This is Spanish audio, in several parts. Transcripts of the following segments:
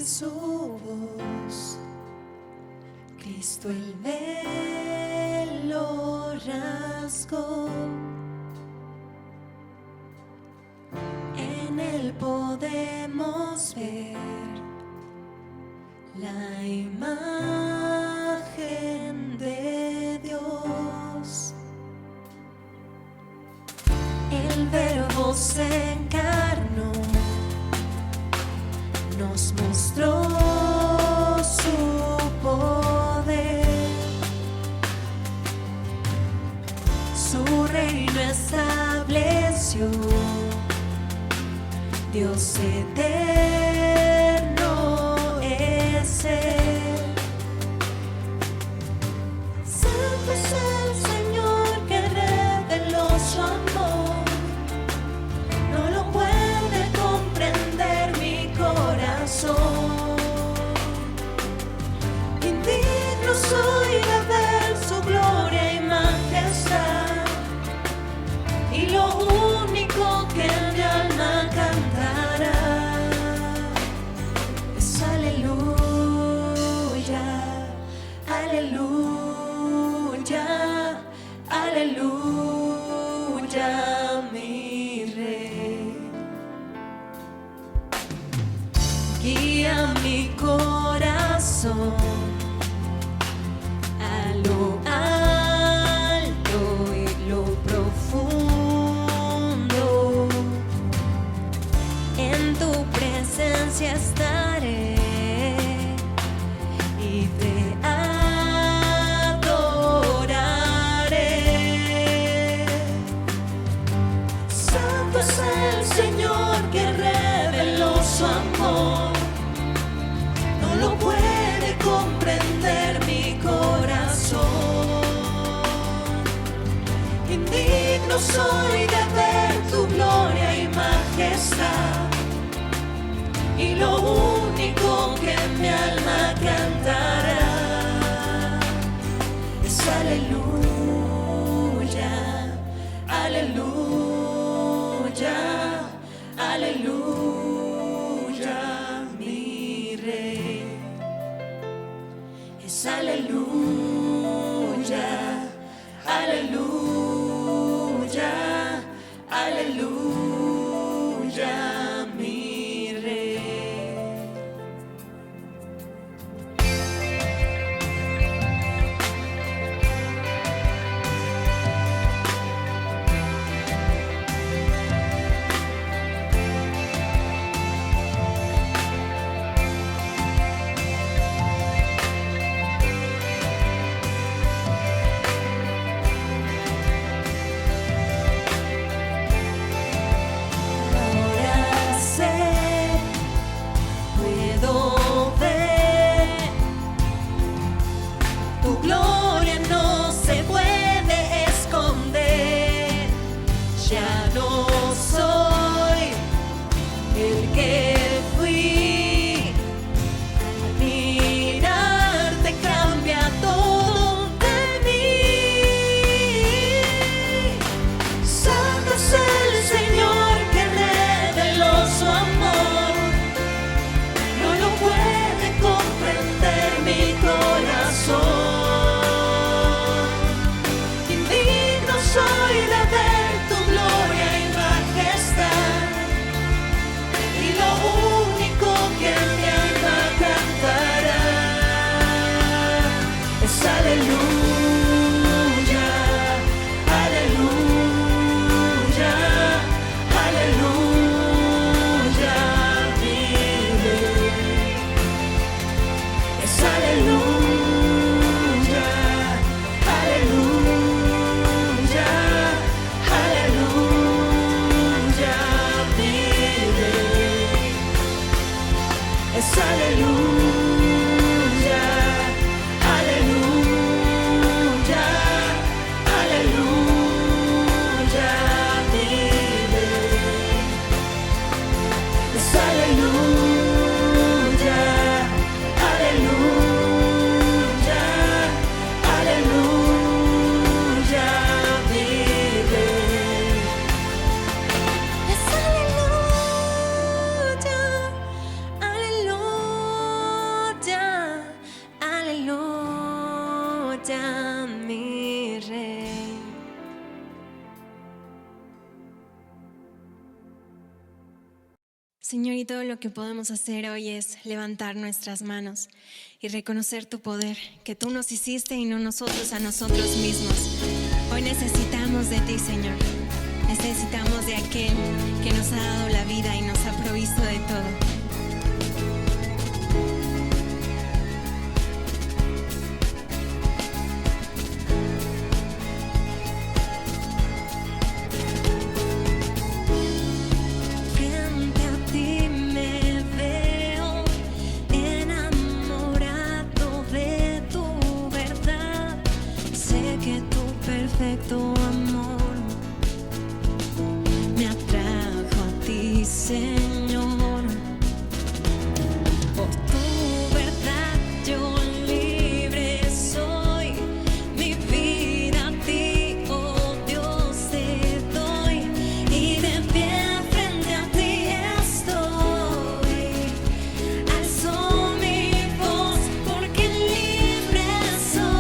su voz, Cristo el velo rasgó. En él podemos ver la imagen de Dios. El Verbo se encarnó, nos mostró su poder, su reino estableció, Dios eterno es Él. Santo es el Señor que reveló su amor, no lo puede comprender mi corazón. Indigno soy de ver su gloria y majestad, y lo único que mi alma cantará es aleluya, aleluya, aleluya, mi Rey. Guía mi corazón a lo alto y lo profundo. En tu presencia estaré y te adoraré. Santo es el Señor que reveló su amor, no lo puede comprender mi corazón. Indigno soy de ver tu gloria y majestad, y lo único que mi alma cantará es aleluya, aleluya, aleluya, mi Rey. Es aleluya, aleluya, aleluya, mi Rey. Señor, y todo lo que podemos hacer hoy es levantar nuestras manos y reconocer tu poder, que tú nos hiciste y no nosotros a nosotros mismos. Hoy necesitamos de ti, Señor. Necesitamos de aquel que nos ha dado la vida y nos ha provisto de todo. Perfecto amor me atrajo a ti, Señor. Por tu verdad yo libre soy. Mi vida a ti, oh Dios, te doy. Y de pie frente a ti estoy. Alzo mi voz porque libre soy.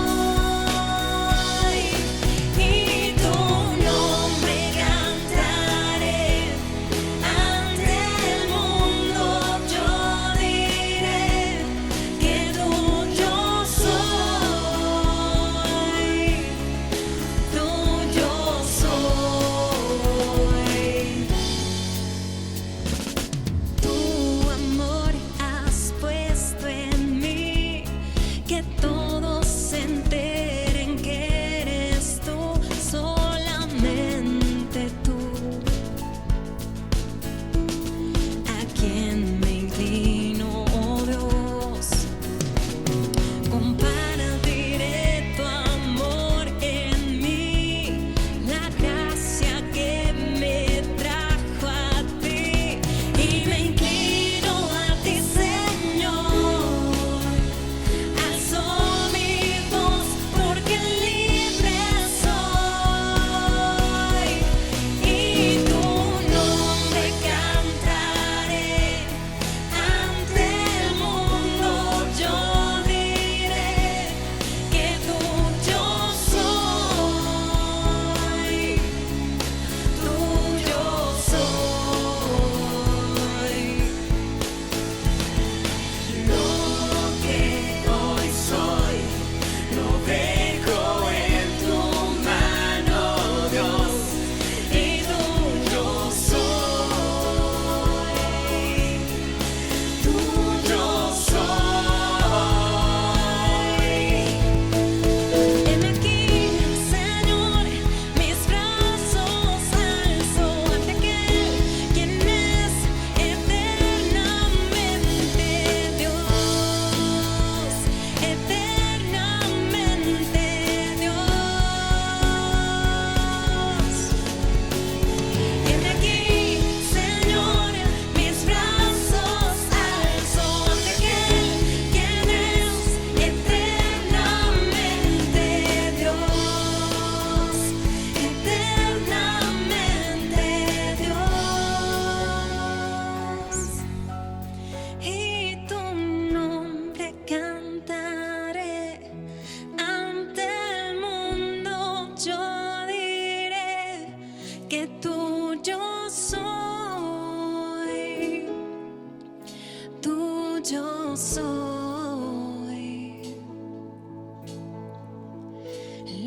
Yo soy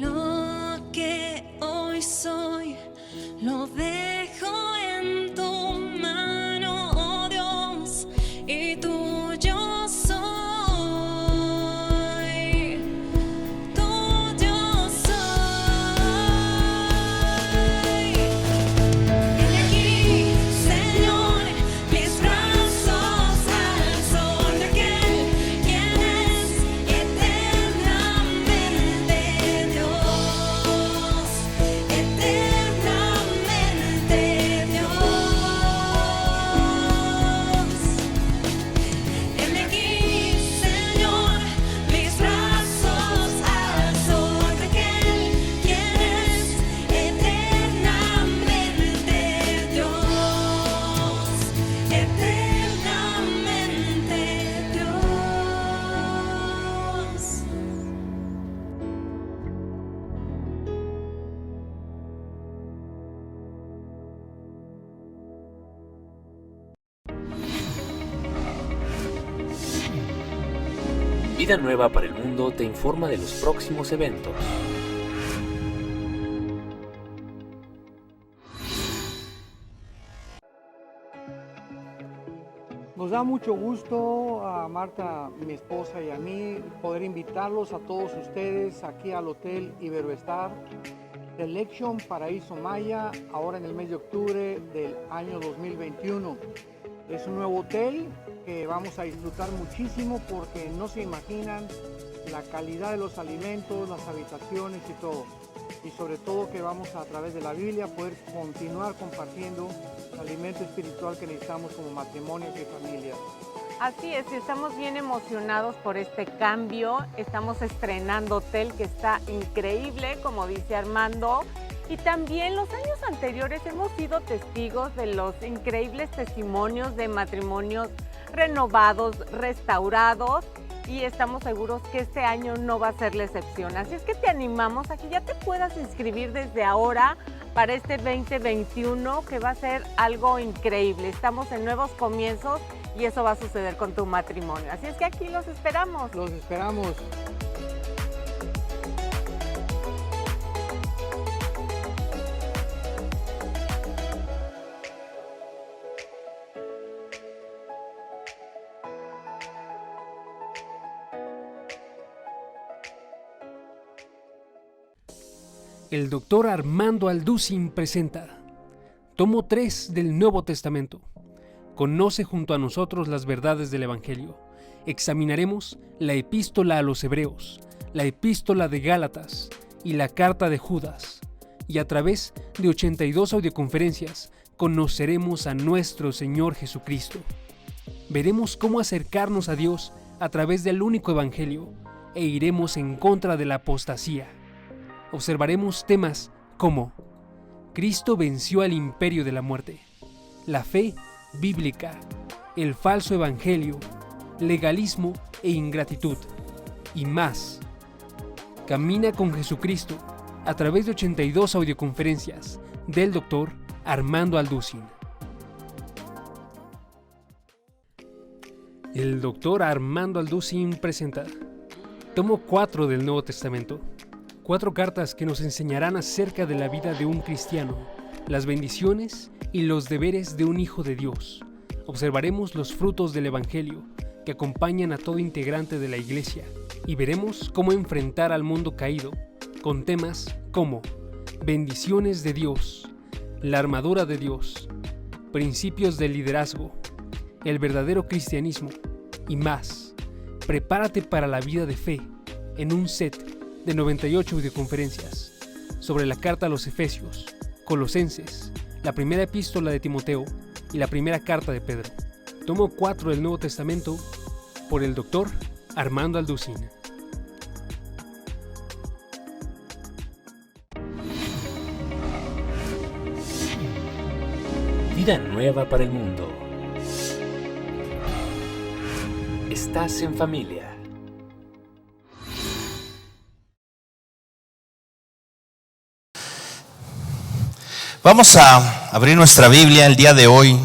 lo que hoy soy, lo dejo en tu mano, oh Dios, y tuyo soy, tuyo soy. He aquí, Señor, mis brazos alzo ante aquel Vida Nueva para el Mundo te informa de los próximos eventos. Nos da mucho gusto a Marta, mi esposa, y a mí poder invitarlos a todos ustedes aquí al Hotel Iberoestar Selection Paraíso Maya, ahora en el mes de octubre del año 2021. Es un nuevo hotel que vamos a disfrutar muchísimo porque no se imaginan la calidad de los alimentos, las habitaciones y todo. Y sobre todo que vamos a través de la Biblia poder continuar compartiendo el alimento espiritual que necesitamos como matrimonios y familias. Así es, y estamos bien emocionados por este cambio. Estamos estrenando hotel que está increíble, como dice Armando. Y también los años anteriores hemos sido testigos de los increíbles testimonios de matrimonios renovados, restaurados, y estamos seguros que este año no va a ser la excepción. Así es que te animamos a que ya te puedas inscribir desde ahora para este 2021, que va a ser algo increíble. Estamos en nuevos comienzos y eso va a suceder con tu matrimonio. Así es que aquí los esperamos. Los esperamos. El doctor Armando Alducin presenta Tomo 3 del Nuevo Testamento. Conoce junto a nosotros las verdades del Evangelio. Examinaremos la Epístola a los Hebreos, la Epístola de Gálatas y la Carta de Judas. Y a través de 82 audioconferencias conoceremos a nuestro Señor Jesucristo. Veremos cómo acercarnos a Dios a través del único Evangelio e iremos en contra de la apostasía. Observaremos temas como Cristo venció al imperio de la muerte, la fe bíblica, el falso evangelio, legalismo e ingratitud, y más. Camina con Jesucristo a través de 82 audioconferencias del Dr. Armando Alducin. El Dr. Armando Alducin presenta Tomo 4 del Nuevo Testamento. 4 cartas que nos enseñarán acerca de la vida de un cristiano, las bendiciones y los deberes de un hijo de Dios. Observaremos los frutos del Evangelio que acompañan a todo integrante de la Iglesia y veremos cómo enfrentar al mundo caído con temas como bendiciones de Dios, la armadura de Dios, principios del liderazgo, el verdadero cristianismo y más. Prepárate para la vida de fe en un set de 98 videoconferencias sobre la carta a los Efesios, Colosenses, la primera epístola de Timoteo y la primera carta de Pedro. Tomo 4 del Nuevo Testamento por el Dr. Armando Alducin. Vida Nueva para el Mundo. Estás en familia. Vamos a abrir nuestra Biblia el día de hoy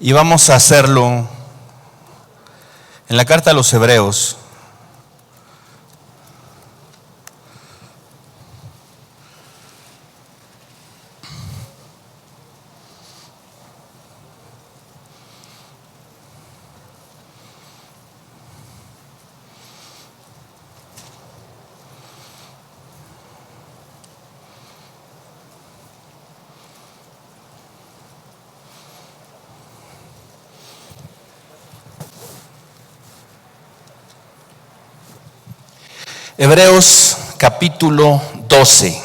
y vamos a hacerlo en la carta a los Hebreos. Hebreos capítulo 12.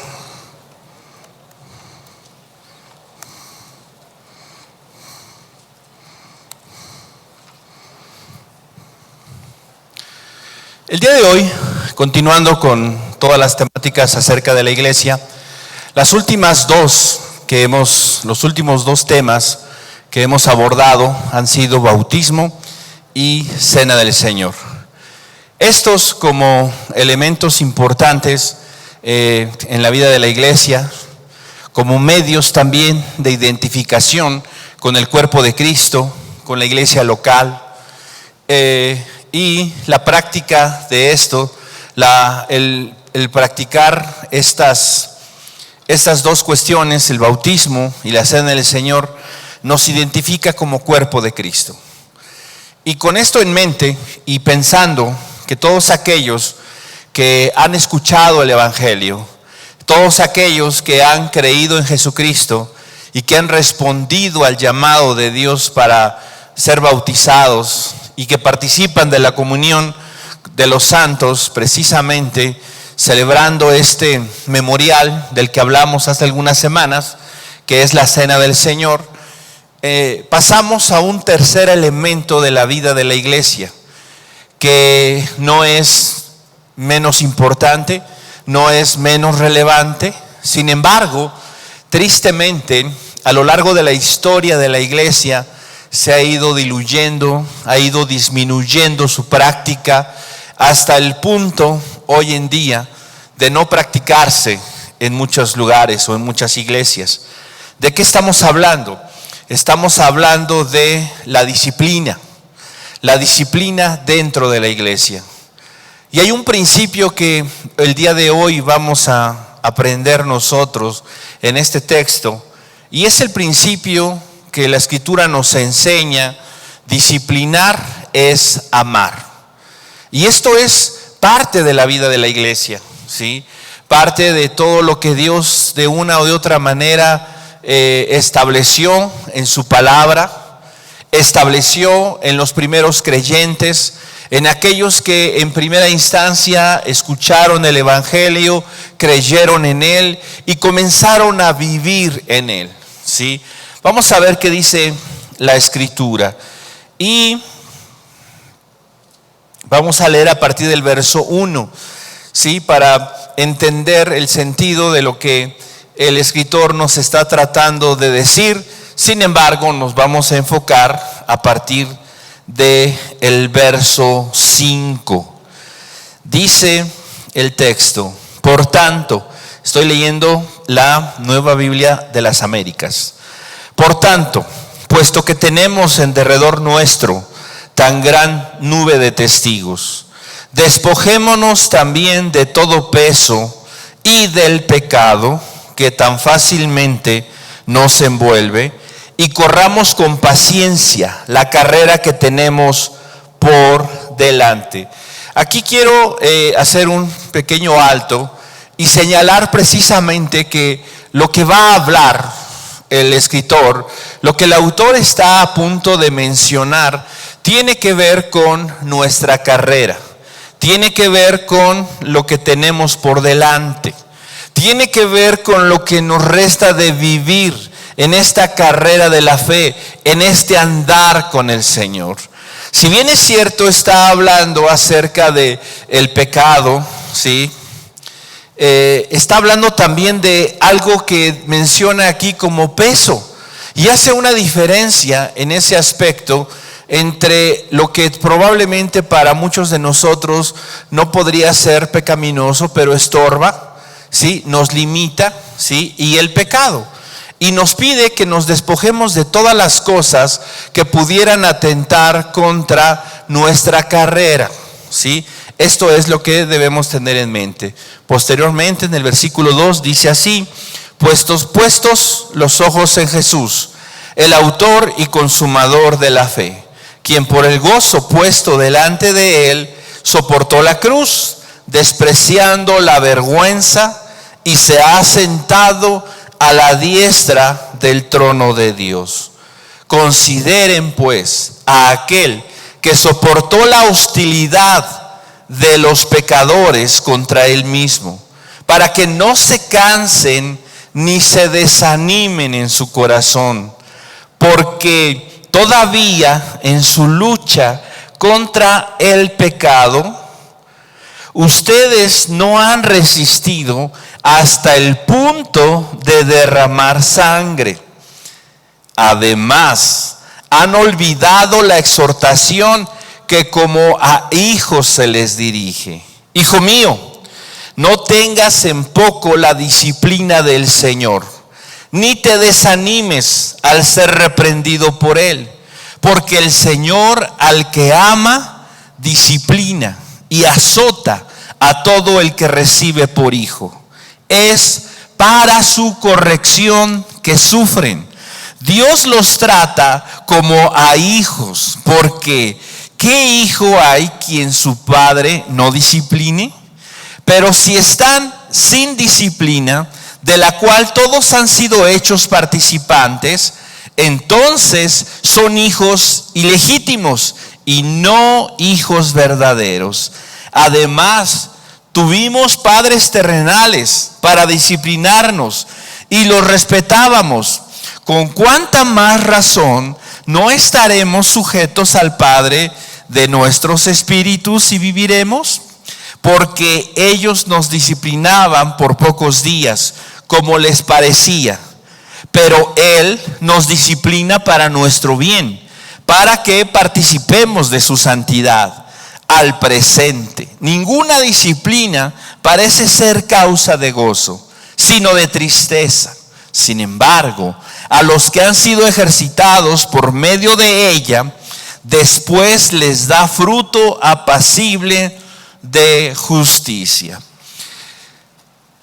El día de hoy, continuando con todas las temáticas acerca de la iglesia, los últimos dos temas que hemos abordado han sido bautismo y cena del Señor. Estos como elementos importantes en la vida de la iglesia, como medios también de identificación con el cuerpo de Cristo, con la iglesia local, y la práctica de esto, el practicar estas dos cuestiones, el bautismo y la cena del Señor, nos identifica como cuerpo de Cristo. Y con esto en mente y pensando que todos aquellos que han escuchado el Evangelio, todos aquellos que han creído en Jesucristo y que han respondido al llamado de Dios para ser bautizados y que participan de la comunión de los santos, precisamente celebrando este memorial del que hablamos hace algunas semanas, que es la Cena del Señor, pasamos a un tercer elemento de la vida de la iglesia, que no es menos importante, no es menos relevante. Sin embargo, tristemente, a lo largo de la historia de la iglesia se ha ido diluyendo, ha ido disminuyendo su práctica hasta el punto hoy en día de no practicarse en muchos lugares o en muchas iglesias. ¿De qué estamos hablando? Estamos hablando de la disciplina dentro de la iglesia. Y hay un principio que el día de hoy vamos a aprender nosotros en este texto, y es el principio que la Escritura nos enseña: disciplinar es amar. Y esto es parte de la vida de la iglesia, ¿sí? Parte de todo lo que Dios de una o de otra manera estableció en su palabra, estableció en los primeros creyentes, en aquellos que en primera instancia escucharon el Evangelio, creyeron en él y comenzaron a vivir en él, ¿sí? Vamos a ver qué dice la Escritura. Y vamos a leer a partir del verso 1, ¿sí? Para entender el sentido de lo que el escritor nos está tratando de decir. Sin embargo, nos vamos a enfocar a partir del verso 5. Dice el texto: por tanto, estoy leyendo la Nueva Biblia de las Américas. Por tanto, puesto que tenemos en derredor nuestro tan gran nube de testigos, despojémonos también de todo peso y del pecado que tan fácilmente nos envuelve, y corramos con paciencia la carrera que tenemos por delante. Aquí quiero hacer un pequeño alto y señalar precisamente que lo que va a hablar el escritor, lo que el autor está a punto de mencionar, tiene que ver con nuestra carrera, tiene que ver con lo que tenemos por delante, tiene que ver con lo que nos resta de vivir en esta carrera de la fe, en este andar con el Señor. Si bien es cierto, está hablando acerca de el pecado, ¿sí? Está hablando también de algo que menciona aquí como peso, y hace una diferencia en ese aspecto entre lo que probablemente para muchos de nosotros no podría ser pecaminoso, pero estorba, ¿sí? Nos limita, ¿sí? Y el pecado. Y nos pide que nos despojemos de todas las cosas que pudieran atentar contra nuestra carrera, ¿sí? Esto es lo que debemos tener en mente. Posteriormente, en el versículo 2 dice así: puestos los ojos en Jesús, el autor y consumador de la fe, quien por el gozo puesto delante de él soportó la cruz, despreciando la vergüenza, y se ha sentado a la diestra del trono de Dios. Consideren pues a aquel que soportó la hostilidad de los pecadores contra él mismo, para que no se cansen ni se desanimen en su corazón, porque todavía en su lucha contra el pecado, ustedes no han resistido hasta el punto de derramar sangre. Además, han olvidado la exhortación que como a hijos se les dirige. Hijo mío, no tengas en poco la disciplina del Señor, ni te desanimes al ser reprendido por Él, porque el Señor al que ama, disciplina y azota a todo el que recibe por hijo. Es para su corrección que sufren. Dios los trata como a hijos, porque ¿qué hijo hay quien su padre no discipline? Pero si están sin disciplina, de la cual todos han sido hechos participantes, entonces son hijos ilegítimos y no hijos verdaderos. Además, tuvimos padres terrenales para disciplinarnos y los respetábamos. ¿Con cuánta más razón no estaremos sujetos al Padre de nuestros espíritus y viviremos? Porque ellos nos disciplinaban por pocos días, como les parecía. Pero Él nos disciplina para nuestro bien, para que participemos de su santidad. Al presente, ninguna disciplina parece ser causa de gozo, sino de tristeza. Sin embargo, a los que han sido ejercitados por medio de ella, después les da fruto apacible de justicia.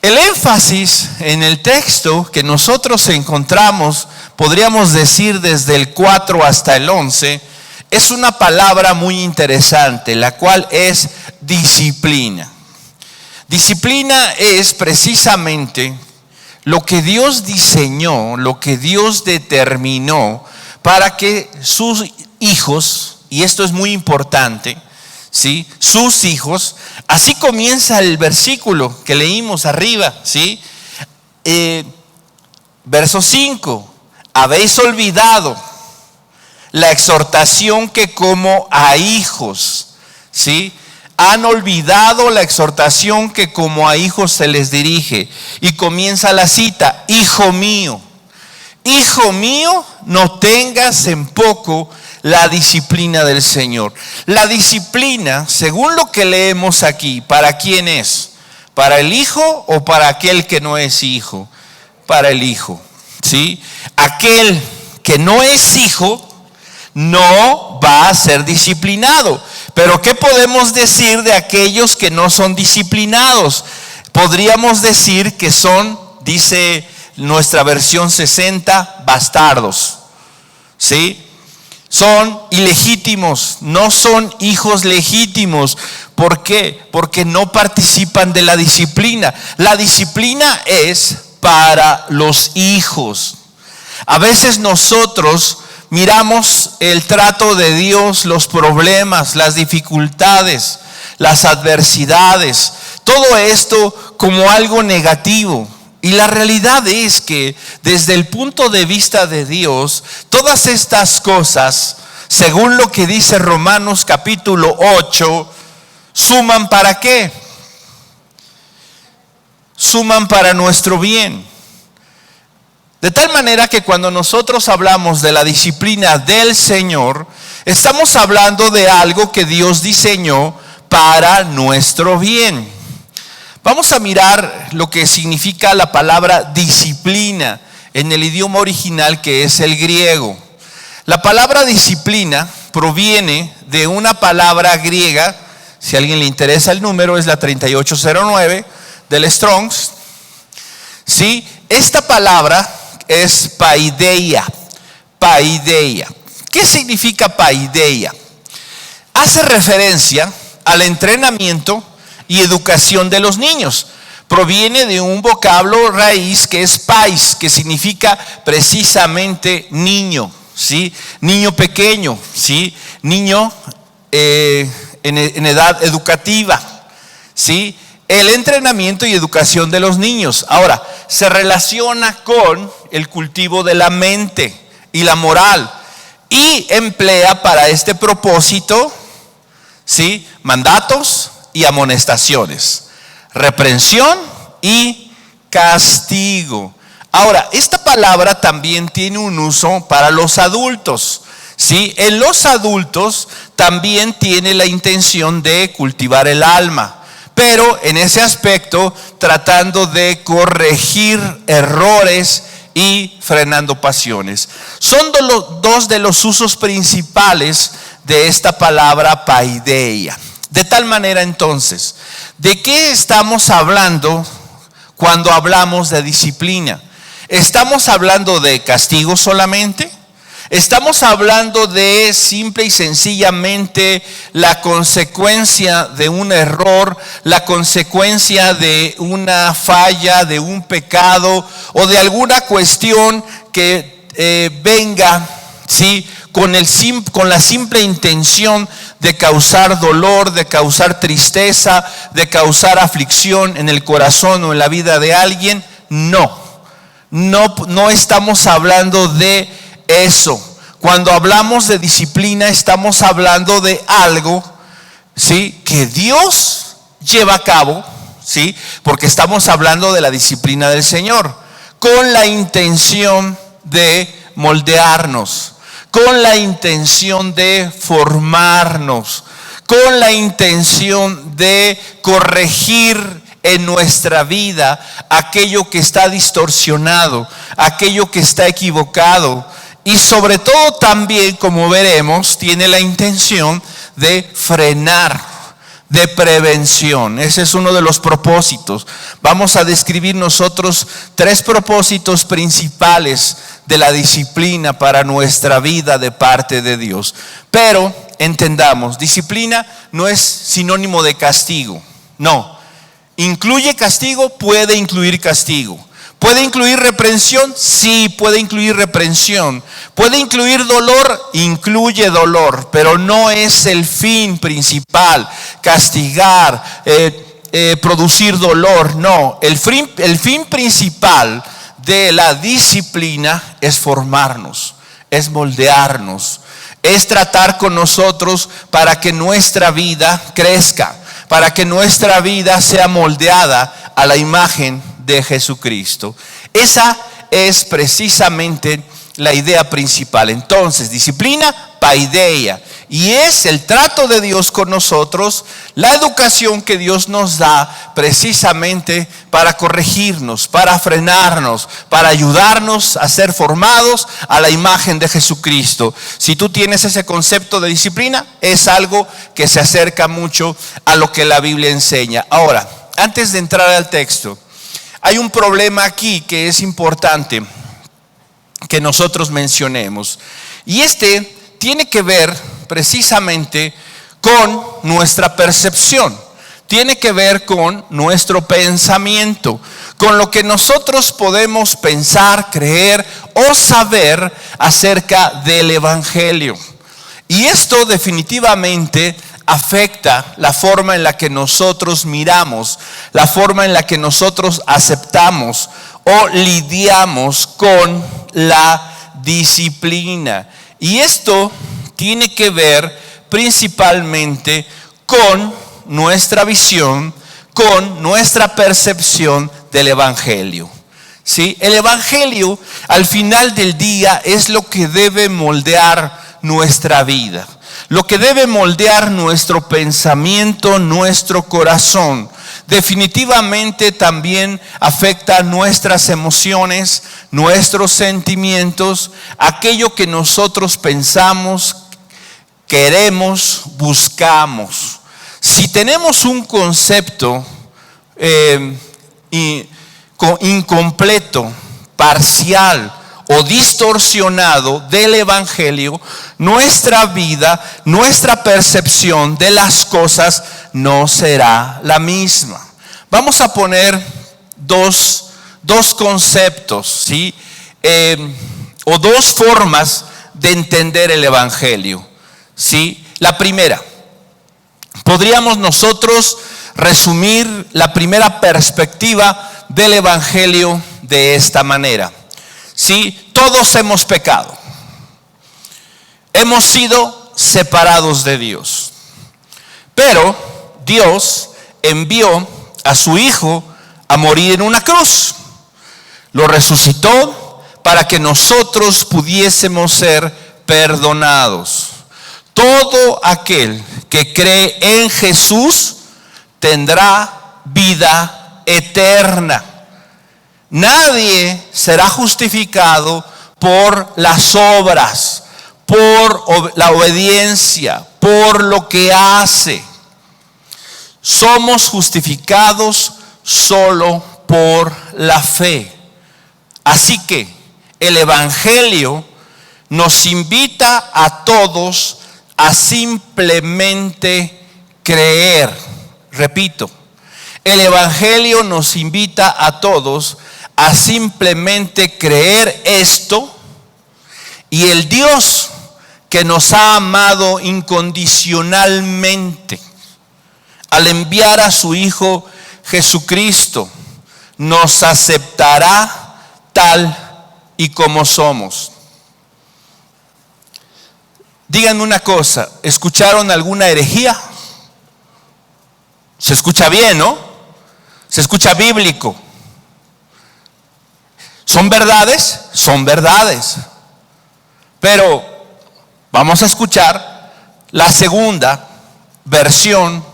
El énfasis en el texto que nosotros encontramos, podríamos decir desde el 4 hasta el 11, es una palabra muy interesante, la cual es disciplina. Disciplina es precisamente lo que Dios diseñó, lo que Dios determinó para que sus hijos, y esto es muy importante, ¿sí? Sus hijos, así comienza el versículo que leímos arriba, ¿sí? Verso 5, habéis olvidado la exhortación que como a hijos, ¿sí? Han olvidado la exhortación que como a hijos se les dirige. Y comienza la cita: hijo mío, no tengas en poco la disciplina del Señor. La disciplina, según lo que leemos aquí, ¿para quién es? ¿Para el hijo o para aquel que no es hijo? Para el hijo, ¿sí? Aquel que no es hijo no va a ser disciplinado. Pero ¿qué podemos decir de aquellos que no son disciplinados? Podríamos decir que son, dice nuestra versión 60, bastardos, ¿sí? Son ilegítimos, no son hijos legítimos. ¿Por qué? Porque no participan de la disciplina. La disciplina es para los hijos. A veces nosotros miramos el trato de Dios, los problemas, las dificultades, las adversidades, todo esto como algo negativo. Y la realidad es que desde el punto de vista de Dios, todas estas cosas, según lo que dice Romanos capítulo 8, suman ¿para qué? Suman para nuestro bien. De tal manera que cuando nosotros hablamos de la disciplina del Señor, estamos hablando de algo que Dios diseñó para nuestro bien. Vamos a mirar lo que significa la palabra disciplina en el idioma original, que es el griego. La palabra disciplina proviene de una palabra griega, si a alguien le interesa el número, es la 3809 del Strong's. ¿Sí? Esta palabra es paideia. Paideia. ¿Qué significa paideia? Hace referencia al entrenamiento y educación de los niños. Proviene de un vocablo raíz que es pais, que significa precisamente niño, ¿sí? Niño pequeño, ¿sí? Niño en edad educativa, ¿sí? El entrenamiento y educación de los niños. Ahora, se relaciona con el cultivo de la mente y la moral, y emplea para este propósito, ¿sí?, mandatos y amonestaciones, reprensión y castigo. Ahora, esta palabra también tiene un uso para los adultos, ¿sí? En los adultos también tiene la intención de cultivar el alma, pero en ese aspecto tratando de corregir errores y frenando pasiones. Son dos de los usos principales de esta palabra paideia. De tal manera entonces, ¿de qué estamos hablando cuando hablamos de disciplina? ¿Estamos hablando de castigo solamente? ¿Estamos hablando de simple y sencillamente la consecuencia de un error, la consecuencia de una falla, de un pecado o de alguna cuestión que venga, ¿sí?, con la simple intención de causar dolor, de causar tristeza, de causar aflicción en el corazón o en la vida de alguien? No estamos hablando de eso. Cuando hablamos de disciplina, estamos hablando de algo, ¿sí?, que Dios lleva a cabo, ¿sí?, porque estamos hablando de la disciplina del Señor, con la intención de moldearnos, con la intención de formarnos, con la intención de corregir en nuestra vida aquello que está distorsionado, aquello que está equivocado. Y sobre todo también, como veremos, tiene la intención de frenar, de prevención. Ese es uno de los propósitos. Vamos a describir nosotros 3 propósitos principales de la disciplina para nuestra vida de parte de Dios. Pero entendamos, disciplina no es sinónimo de castigo. No. ¿Incluye castigo? Puede incluir castigo. ¿Puede incluir reprensión? Sí, puede incluir reprensión. ¿Puede incluir dolor? Incluye dolor, pero no es el fin principal, castigar, producir dolor. No, el fin principal de la disciplina es formarnos, es moldearnos, es tratar con nosotros para que nuestra vida crezca, para que nuestra vida sea moldeada a la imagen de Jesucristo. Esa es precisamente la idea principal. Entonces, disciplina, paideia, y es el trato de Dios con nosotros, la educación que Dios nos da precisamente para corregirnos, para frenarnos, para ayudarnos a ser formados a la imagen de Jesucristo. Si tú tienes ese concepto de disciplina, es algo que se acerca mucho a lo que la Biblia enseña. Ahora, antes de entrar al texto, hay un problema aquí que es importante que nosotros mencionemos. Y tiene que ver precisamente con nuestra percepción. Tiene que ver con nuestro pensamiento, con lo que nosotros podemos pensar, creer o saber acerca del Evangelio. Y esto definitivamente afecta la forma en la que nosotros miramos, la forma en la que nosotros aceptamos o lidiamos con la disciplina. Y esto tiene que ver principalmente con nuestra visión, con nuestra percepción del Evangelio. ¿Sí? El Evangelio al final del día es lo que debe moldear nuestra vida, lo que debe moldear nuestro pensamiento, nuestro corazón. Definitivamente también afecta nuestras emociones, nuestros sentimientos, aquello que nosotros pensamos, queremos, buscamos. Si tenemos un concepto incompleto, parcial o distorsionado del Evangelio, nuestra vida, nuestra percepción de las cosas no será la misma. Vamos a poner dos conceptos, ¿sí? O dos formas de entender el Evangelio, ¿sí? La primera, podríamos nosotros resumir la primera perspectiva del Evangelio de esta manera. Sí, todos hemos pecado, hemos sido separados de Dios, pero Dios envió a su Hijo a morir en una cruz, lo resucitó para que nosotros pudiésemos ser perdonados. Todo aquel que cree en Jesús tendrá vida eterna. Nadie será justificado por las obras, por la obediencia, por lo que hace. Somos justificados solo por la fe. Así que el Evangelio nos invita a todos a simplemente creer. Repito, el Evangelio nos invita a todos a simplemente creer esto, y el Dios que nos ha amado incondicionalmente al enviar a su Hijo Jesucristo, nos aceptará tal y como somos. Díganme una cosa, ¿escucharon alguna herejía? Se escucha bien, ¿no? Se escucha bíblico. ¿Son verdades? Son verdades. Pero vamos a escuchar la segunda versión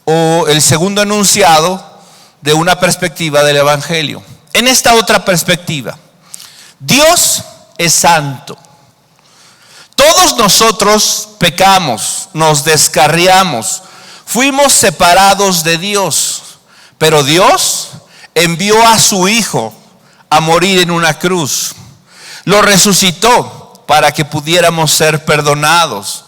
o el segundo enunciado de una perspectiva del Evangelio. En esta otra perspectiva, Dios es santo. Todos nosotros pecamos, nos descarriamos, fuimos separados de Dios, pero Dios envió a su Hijo a morir en una cruz. Lo resucitó para que pudiéramos ser perdonados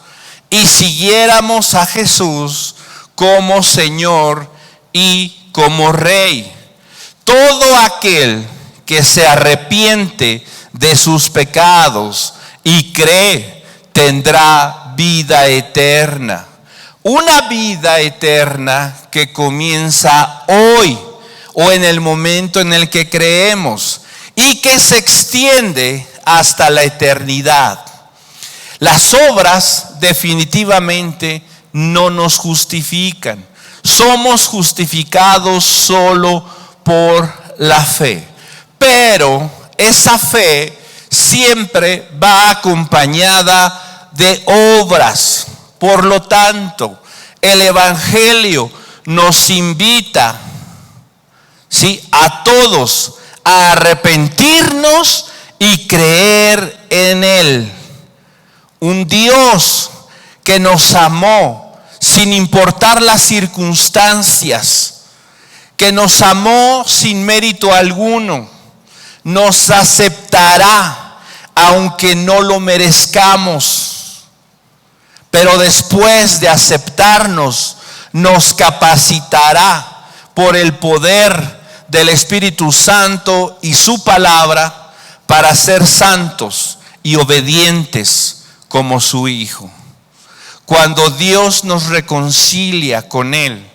y siguiéramos a Jesús como Señor y como Rey. Todo aquel que se arrepiente de sus pecados y cree tendrá vida eterna. Una vida eterna que comienza hoy o en el momento en el que creemos y que se extiende hasta la eternidad. Las obras definitivamente no nos justifican. Somos justificados solo por la fe. Pero esa fe siempre va acompañada de obras. Por lo tanto, el Evangelio nos invita, ¿sí?, a todos a arrepentirnos y creer en Él. Un Dios que nos amó sin importar las circunstancias, que nos amó sin mérito alguno, nos aceptará aunque no lo merezcamos, pero después de aceptarnos nos capacitará por el poder del Espíritu Santo y su palabra para ser santos y obedientes como su Hijo. Cuando Dios nos reconcilia con Él,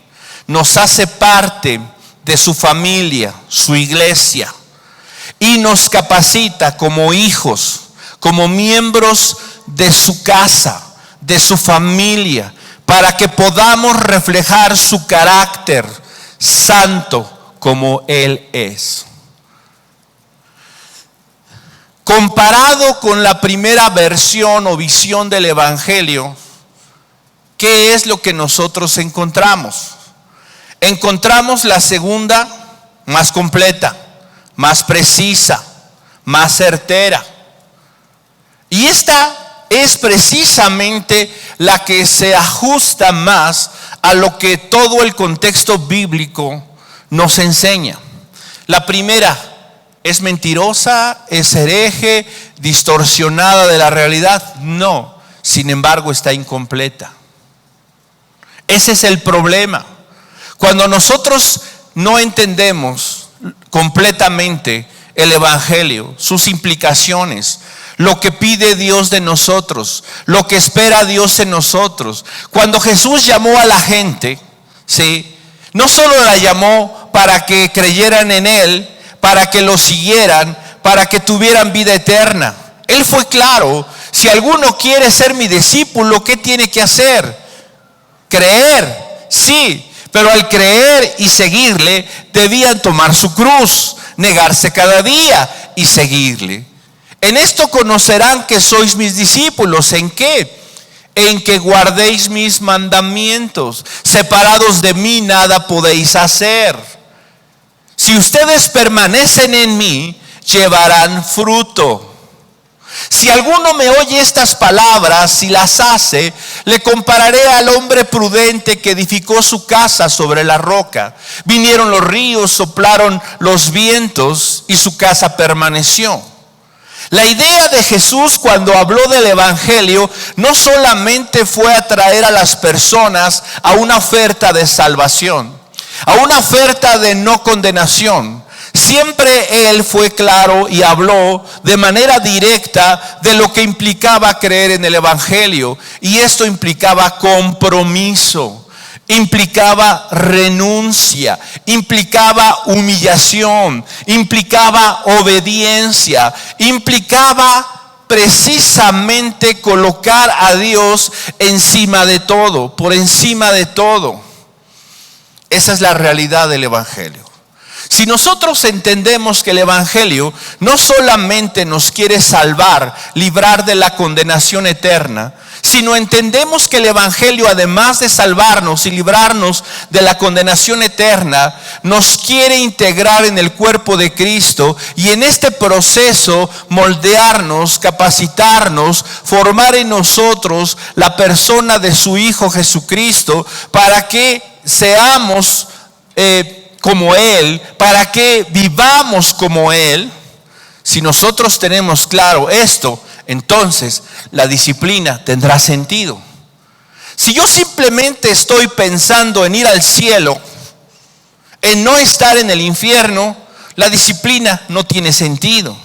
nos hace parte de su familia, su iglesia, y nos capacita como hijos, como miembros de su casa, de su familia, para que podamos reflejar su carácter santo como Él es. Comparado con la primera versión o visión del Evangelio, ¿qué es lo que nosotros encontramos? Encontramos la segunda más completa, más precisa, más certera. Y esta es precisamente la que se ajusta más a lo que todo el contexto bíblico nos enseña. La primera es mentirosa, es hereje, distorsionada de la realidad. No, sin embargo está incompleta. Ese es el problema. Cuando nosotros no entendemos completamente el Evangelio, sus implicaciones, lo que pide Dios de nosotros, lo que espera Dios en nosotros. Cuando Jesús llamó a la gente, ¿sí?, no solo la llamó para que creyeran en Él, para que lo siguieran, para que tuvieran vida eterna. Él fue claro: si alguno quiere ser mi discípulo, ¿qué tiene que hacer? Creer, sí, pero al creer y seguirle, debían tomar su cruz, negarse cada día y seguirle. En esto conocerán que sois mis discípulos. ¿En qué? En que guardéis mis mandamientos. Separados de mí nada podéis hacer. Si ustedes permanecen en mí, llevarán fruto. Si alguno me oye estas palabras y las hace, le compararé al hombre prudente que edificó su casa sobre la roca. Vinieron los ríos, soplaron los vientos y su casa permaneció. La idea de Jesús cuando habló del Evangelio no solamente fue atraer a las personas a una oferta de salvación, a una oferta de no condenación. Siempre Él fue claro y habló de manera directa de lo que implicaba creer en el Evangelio. Y esto implicaba compromiso, implicaba renuncia, implicaba humillación, implicaba obediencia, implicaba precisamente colocar a Dios encima de todo, por encima de todo. Esa es la realidad del Evangelio. Si nosotros entendemos que el Evangelio no solamente nos quiere salvar, librar de la condenación eterna, sino entendemos que el Evangelio, además de salvarnos y librarnos de la condenación eterna, nos quiere integrar en el cuerpo de Cristo y en este proceso moldearnos, capacitarnos, formar en nosotros la persona de su Hijo Jesucristo para que seamos como Él, para que vivamos como Él. Si nosotros tenemos claro esto, entonces la disciplina tendrá sentido. Si yo simplemente estoy pensando en ir al cielo, en no estar en el infierno, la disciplina no tiene sentido.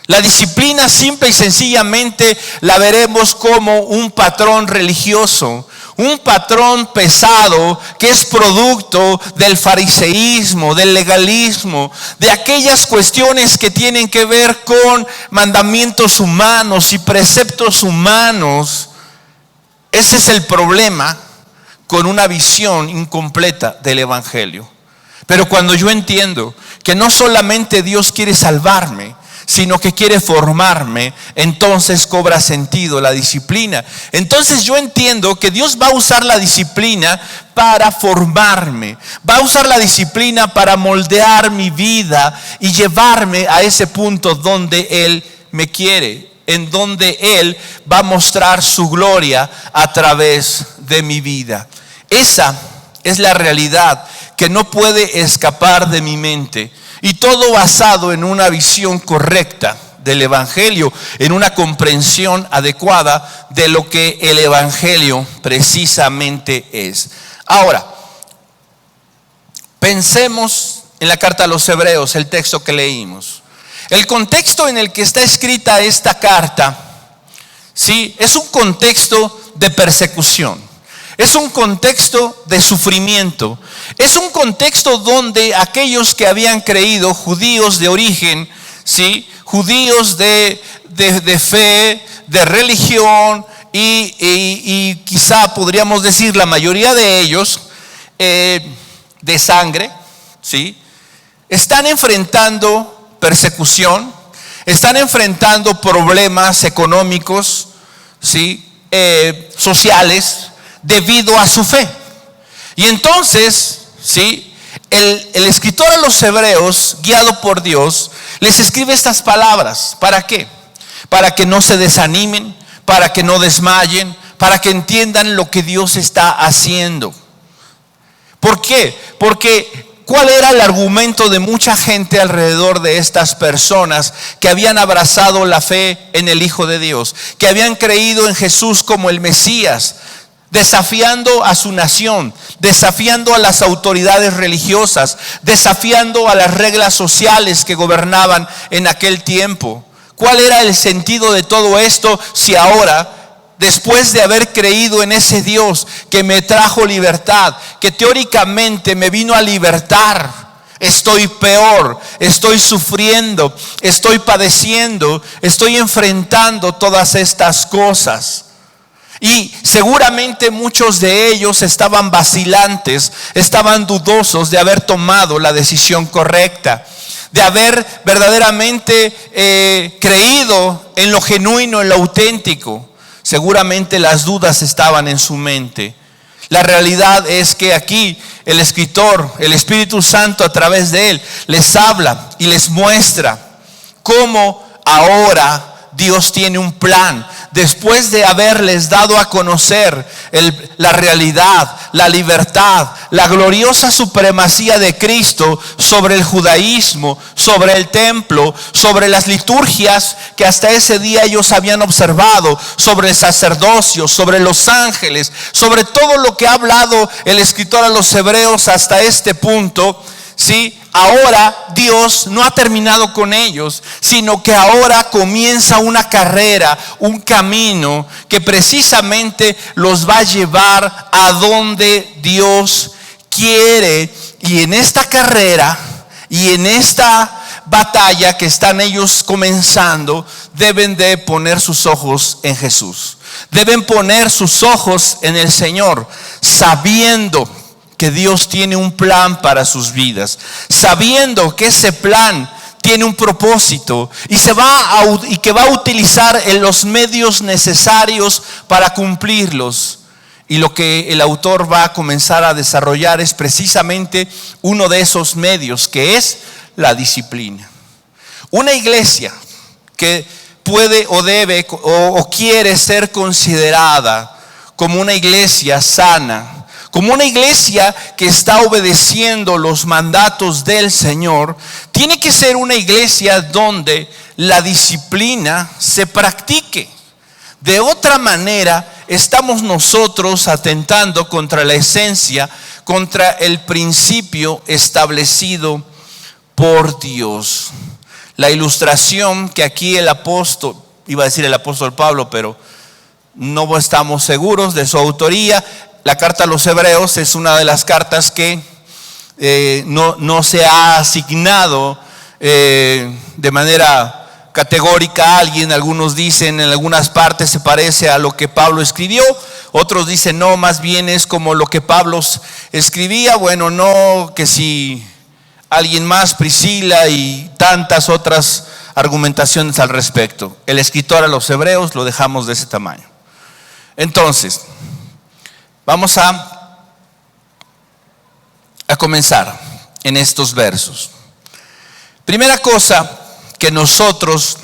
La disciplina simple y sencillamente la veremos como un patrón religioso, un patrón pesado que es producto del fariseísmo, del legalismo, de aquellas cuestiones que tienen que ver con mandamientos humanos y preceptos humanos. Ese es el problema con una visión incompleta del Evangelio. Pero cuando yo entiendo que no solamente Dios quiere salvarme, sino que quiere formarme, entonces cobra sentido la disciplina. Entonces yo entiendo que Dios va a usar la disciplina para formarme, va a usar la disciplina para moldear mi vida y llevarme a ese punto donde Él me quiere, en donde Él va a mostrar su gloria a través de mi vida. Esa es la realidad que no puede escapar de mi mente. Y todo basado en una visión correcta del Evangelio, en una comprensión adecuada de lo que el Evangelio precisamente es. Ahora, pensemos en la carta a los Hebreos, el texto que leímos. El contexto en el que está escrita esta carta, ¿sí?, es un contexto de persecución. Es un contexto de sufrimiento. Es un contexto donde aquellos que habían creído, judíos de origen, ¿sí?, judíos de fe, de religión y quizá podríamos decir la mayoría de ellos de sangre, ¿sí?, están enfrentando persecución, están enfrentando problemas económicos, ¿sí?, sociales, debido a su fe. Y entonces, ¿sí?, el escritor a los Hebreos, guiado por Dios, les escribe estas palabras. ¿Para qué? Para que no se desanimen, para que no desmayen, para que entiendan lo que Dios está haciendo. ¿Por qué? Porque ¿cuál era el argumento de mucha gente alrededor de estas personas que habían abrazado la fe en el Hijo de Dios, que habían creído en Jesús como el Mesías, desafiando a su nación, desafiando a las autoridades religiosas, desafiando a las reglas sociales que gobernaban en aquel tiempo? ¿Cuál era el sentido de todo esto si ahora, después de haber creído en ese Dios que me trajo libertad, que teóricamente me vino a libertar, estoy peor, estoy sufriendo, estoy padeciendo, estoy enfrentando todas estas cosas? Y seguramente muchos de ellos estaban vacilantes, estaban dudosos de haber tomado la decisión correcta, de haber verdaderamente creído en lo genuino, en lo auténtico. Seguramente las dudas estaban en su mente. La realidad es que aquí el escritor, el Espíritu Santo a través de él, les habla y les muestra cómo ahora Dios tiene un plan. Después de haberles dado a conocer la realidad, la libertad, la gloriosa supremacía de Cristo sobre el judaísmo, sobre el templo, sobre las liturgias que hasta ese día ellos habían observado, sobre el sacerdocio, sobre los ángeles, sobre todo lo que ha hablado el escritor a los hebreos hasta este punto, ¿sí? Ahora Dios no ha terminado con ellos, sino que ahora comienza una carrera, un camino que precisamente los va a llevar a donde Dios quiere. Y en esta carrera y en esta batalla que están ellos comenzando, deben de poner sus ojos en Jesús. Deben poner sus ojos en el Señor, sabiendo que Dios tiene un plan para sus vidas, sabiendo que ese plan tiene un propósito y que va a utilizar los medios necesarios para cumplirlos. Y lo que el autor va a comenzar a desarrollar es precisamente uno de esos medios, que es la disciplina. Una iglesia que puede o debe o quiere ser considerada como una iglesia sana, como una iglesia que está obedeciendo los mandatos del Señor, tiene que ser una iglesia donde la disciplina se practique. De otra manera, estamos nosotros atentando contra la esencia, contra el principio establecido por Dios. La ilustración que aquí el apóstol, iba a decir el apóstol Pablo, pero no estamos seguros de su autoría. La carta a los hebreos es una de las cartas que no se ha asignado de manera categórica a alguien. Algunos dicen en algunas partes se parece a lo que Pablo escribió, otros dicen no, más bien es como lo que Pablo escribía. Bueno, no, que si alguien más, Priscila y tantas otras argumentaciones al respecto. El escritor a los hebreos lo dejamos de ese tamaño. Entonces, vamos a comenzar en estos versos. Primera cosa que nosotros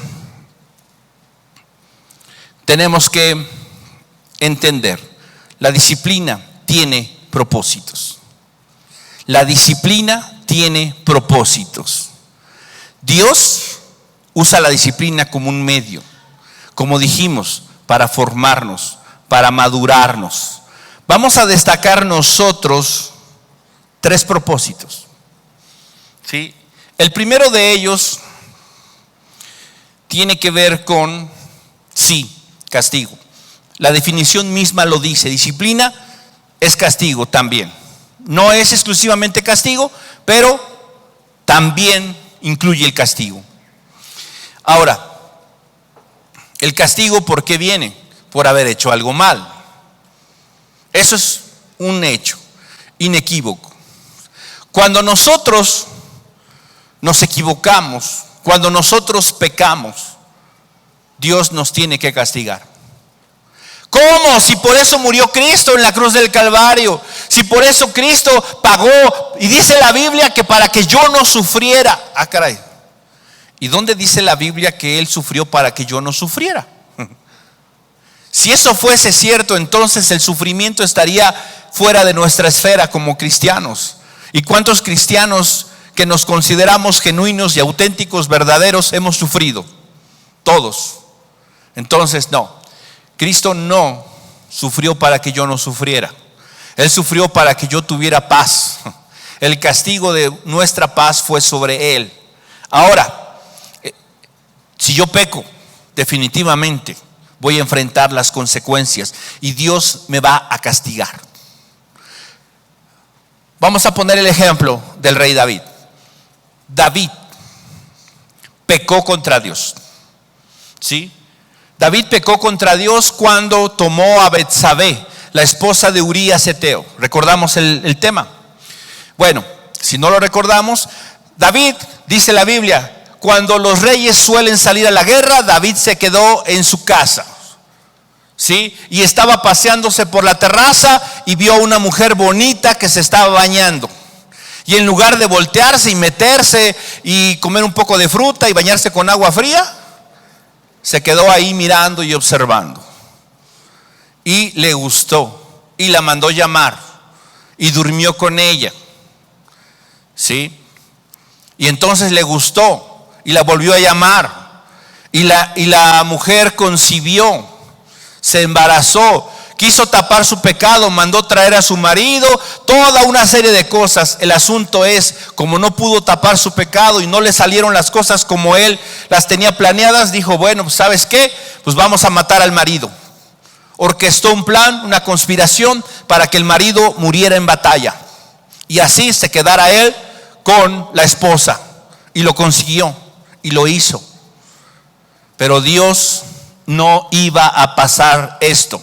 tenemos que entender: la disciplina tiene propósitos. La disciplina tiene propósitos. Dios usa la disciplina como un medio, como dijimos, para formarnos, para madurarnos. Vamos a destacar nosotros 3 propósitos, ¿sí? El primero de ellos tiene que ver con, castigo. La definición misma lo dice: disciplina es castigo también. No es exclusivamente castigo, pero también incluye el castigo. Ahora, el castigo, ¿por qué viene? Por haber hecho algo mal. Eso es un hecho inequívoco. Cuando nosotros nos equivocamos, cuando nosotros pecamos, Dios nos tiene que castigar. ¿Cómo? Si por eso murió Cristo en la cruz del Calvario, si por eso Cristo pagó, y dice la Biblia que para que yo no sufriera. Ah, caray. ¿Y dónde dice la Biblia que Él sufrió para que yo no sufriera? Si eso fuese cierto, entonces el sufrimiento estaría fuera de nuestra esfera como cristianos. ¿Y cuántos cristianos que nos consideramos genuinos y auténticos, verdaderos, hemos sufrido? Todos. Entonces no, Cristo no sufrió para que yo no sufriera. Él sufrió para que yo tuviera paz. El castigo de nuestra paz fue sobre Él. Ahora, si yo peco, definitivamente voy a enfrentar las consecuencias y Dios me va a castigar. Vamos a poner el ejemplo del rey David. David pecó contra Dios, ¿sí? David pecó contra Dios cuando tomó a Betsabé, la esposa de Urías Eteo. ¿Recordamos el tema? Bueno, si no lo recordamos, David, dice la Biblia, cuando los reyes suelen salir a la guerra, David se quedó en su casa, ¿sí? Y estaba paseándose por la terraza y vio a una mujer bonita que se estaba bañando. Y en lugar de voltearse y meterse y comer un poco de fruta y bañarse con agua fría, se quedó ahí mirando y observando. Y le gustó y la mandó llamar y durmió con ella. ¿Sí? Y entonces le gustó y la volvió a llamar. Y la mujer concibió, se embarazó, quiso tapar su pecado, mandó traer a su marido, toda una serie de cosas. El asunto es, como no pudo tapar su pecado y no le salieron las cosas como él las tenía planeadas, dijo, bueno, pues ¿sabes qué? Pues vamos a matar al marido. Orquestó un plan, una conspiración para que el marido muriera en batalla y así se quedara él con la esposa. Y lo consiguió y lo hizo. Pero Dios no iba a pasar esto.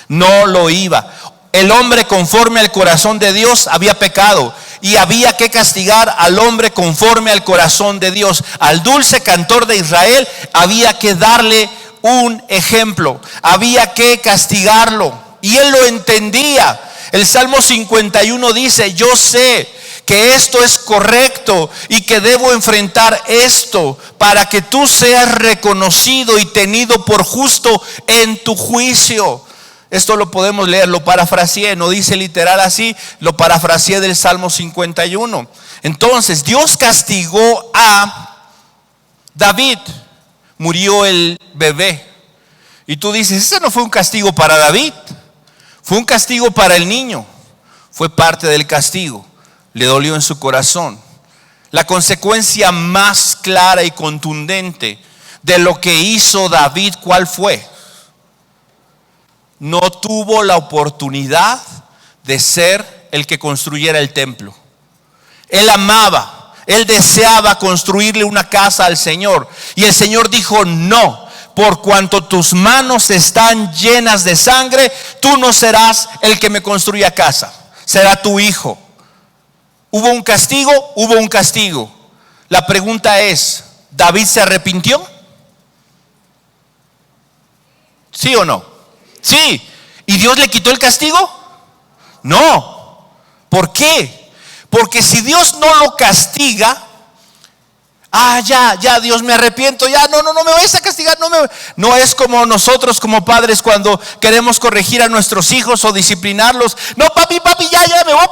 No lo iba. El hombre conforme al corazón de Dios había pecado y había que castigar al hombre conforme al corazón de Dios. Al dulce cantor de Israel había que darle un ejemplo, había que castigarlo y él lo entendía. El Salmo 51 dice, yo sé que esto es correcto y que debo enfrentar esto para que tú seas reconocido y tenido por justo en tu juicio. Esto lo podemos leer, lo parafraseé, no dice literal así, lo parafraseé del Salmo 51. Entonces Dios castigó a David, murió el bebé. Y tú dices, ese no fue un castigo para David, fue un castigo para el niño, fue parte del castigo. Le dolió en su corazón. La consecuencia más clara y contundente de lo que hizo David, ¿cuál fue? No tuvo la oportunidad de ser el que construyera el templo. Él amaba, él deseaba construirle una casa al Señor. Y el Señor dijo, no, por cuanto tus manos están llenas de sangre, tú no serás el que me construya casa, será tu hijo. ¿Hubo un castigo? Hubo un castigo. La pregunta es, ¿David se arrepintió? ¿Sí o no? Sí. ¿Y Dios le quitó el castigo? No. ¿Por qué? Porque si Dios no lo castiga, ya, Dios, me arrepiento, ya, no me vayas a castigar, no es como nosotros como padres cuando queremos corregir a nuestros hijos o disciplinarlos. No, papi, ya, me voy a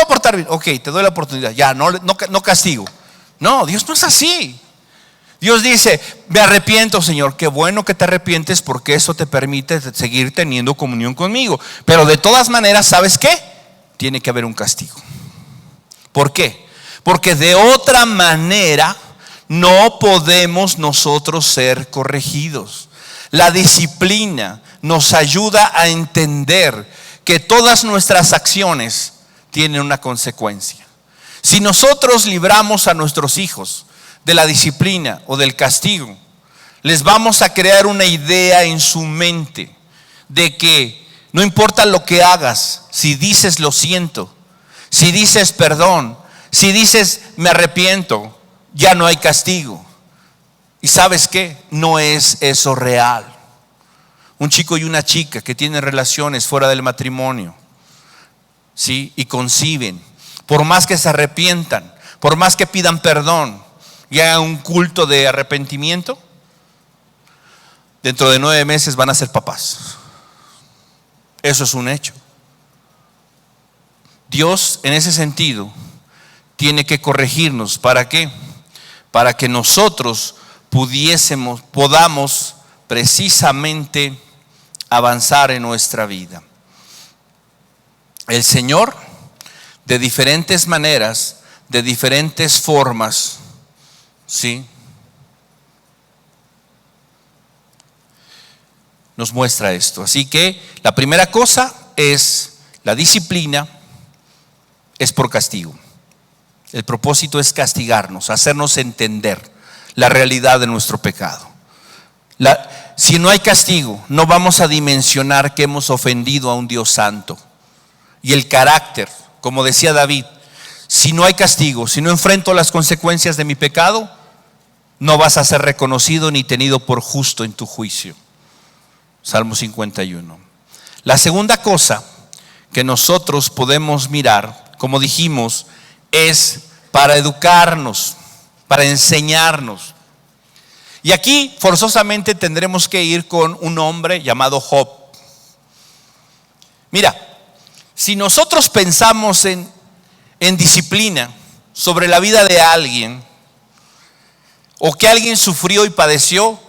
portar bien. Ok, te doy la oportunidad, ya, no castigo. No, Dios no es así. Dios dice, me arrepiento, Señor, qué bueno que te arrepientes porque eso te permite seguir teniendo comunión conmigo. Pero de todas maneras, ¿sabes qué? Tiene que haber un castigo. ¿Por qué? Porque de otra manera no podemos nosotros ser corregidos. La disciplina nos ayuda a entender que todas nuestras acciones tienen una consecuencia. Si nosotros libramos a nuestros hijos de la disciplina o del castigo, les vamos a crear una idea en su mente de que no importa lo que hagas, si dices lo siento, si dices perdón, si dices me arrepiento, ya no hay castigo. ¿Y sabes qué? No es eso real. Un chico y una chica que tienen relaciones fuera del matrimonio, ¿sí? Y conciben, por más que se arrepientan, por más que pidan perdón y hagan un culto de arrepentimiento, dentro de 9 meses van a ser papás. Eso es un hecho. Dios en ese sentido tiene que corregirnos. ¿Para qué? Para que nosotros podamos precisamente avanzar en nuestra vida. El Señor, de diferentes maneras, de diferentes formas, ¿sí?, nos muestra esto. Así que la primera cosa es la disciplina, es por castigo. El propósito es castigarnos, hacernos entender la realidad de nuestro pecado. Si no hay castigo, no vamos a dimensionar que hemos ofendido a un Dios santo. Y el carácter, como decía David, si no hay castigo, si no enfrento las consecuencias de mi pecado, no vas a ser reconocido ni tenido por justo en tu juicio. Salmo 51. La segunda cosa que nosotros podemos mirar, como dijimos, es para educarnos, para enseñarnos. Y aquí forzosamente tendremos que ir con un hombre llamado Job. Mira, si nosotros pensamos en disciplina sobre la vida de alguien, o que alguien sufrió y padeció,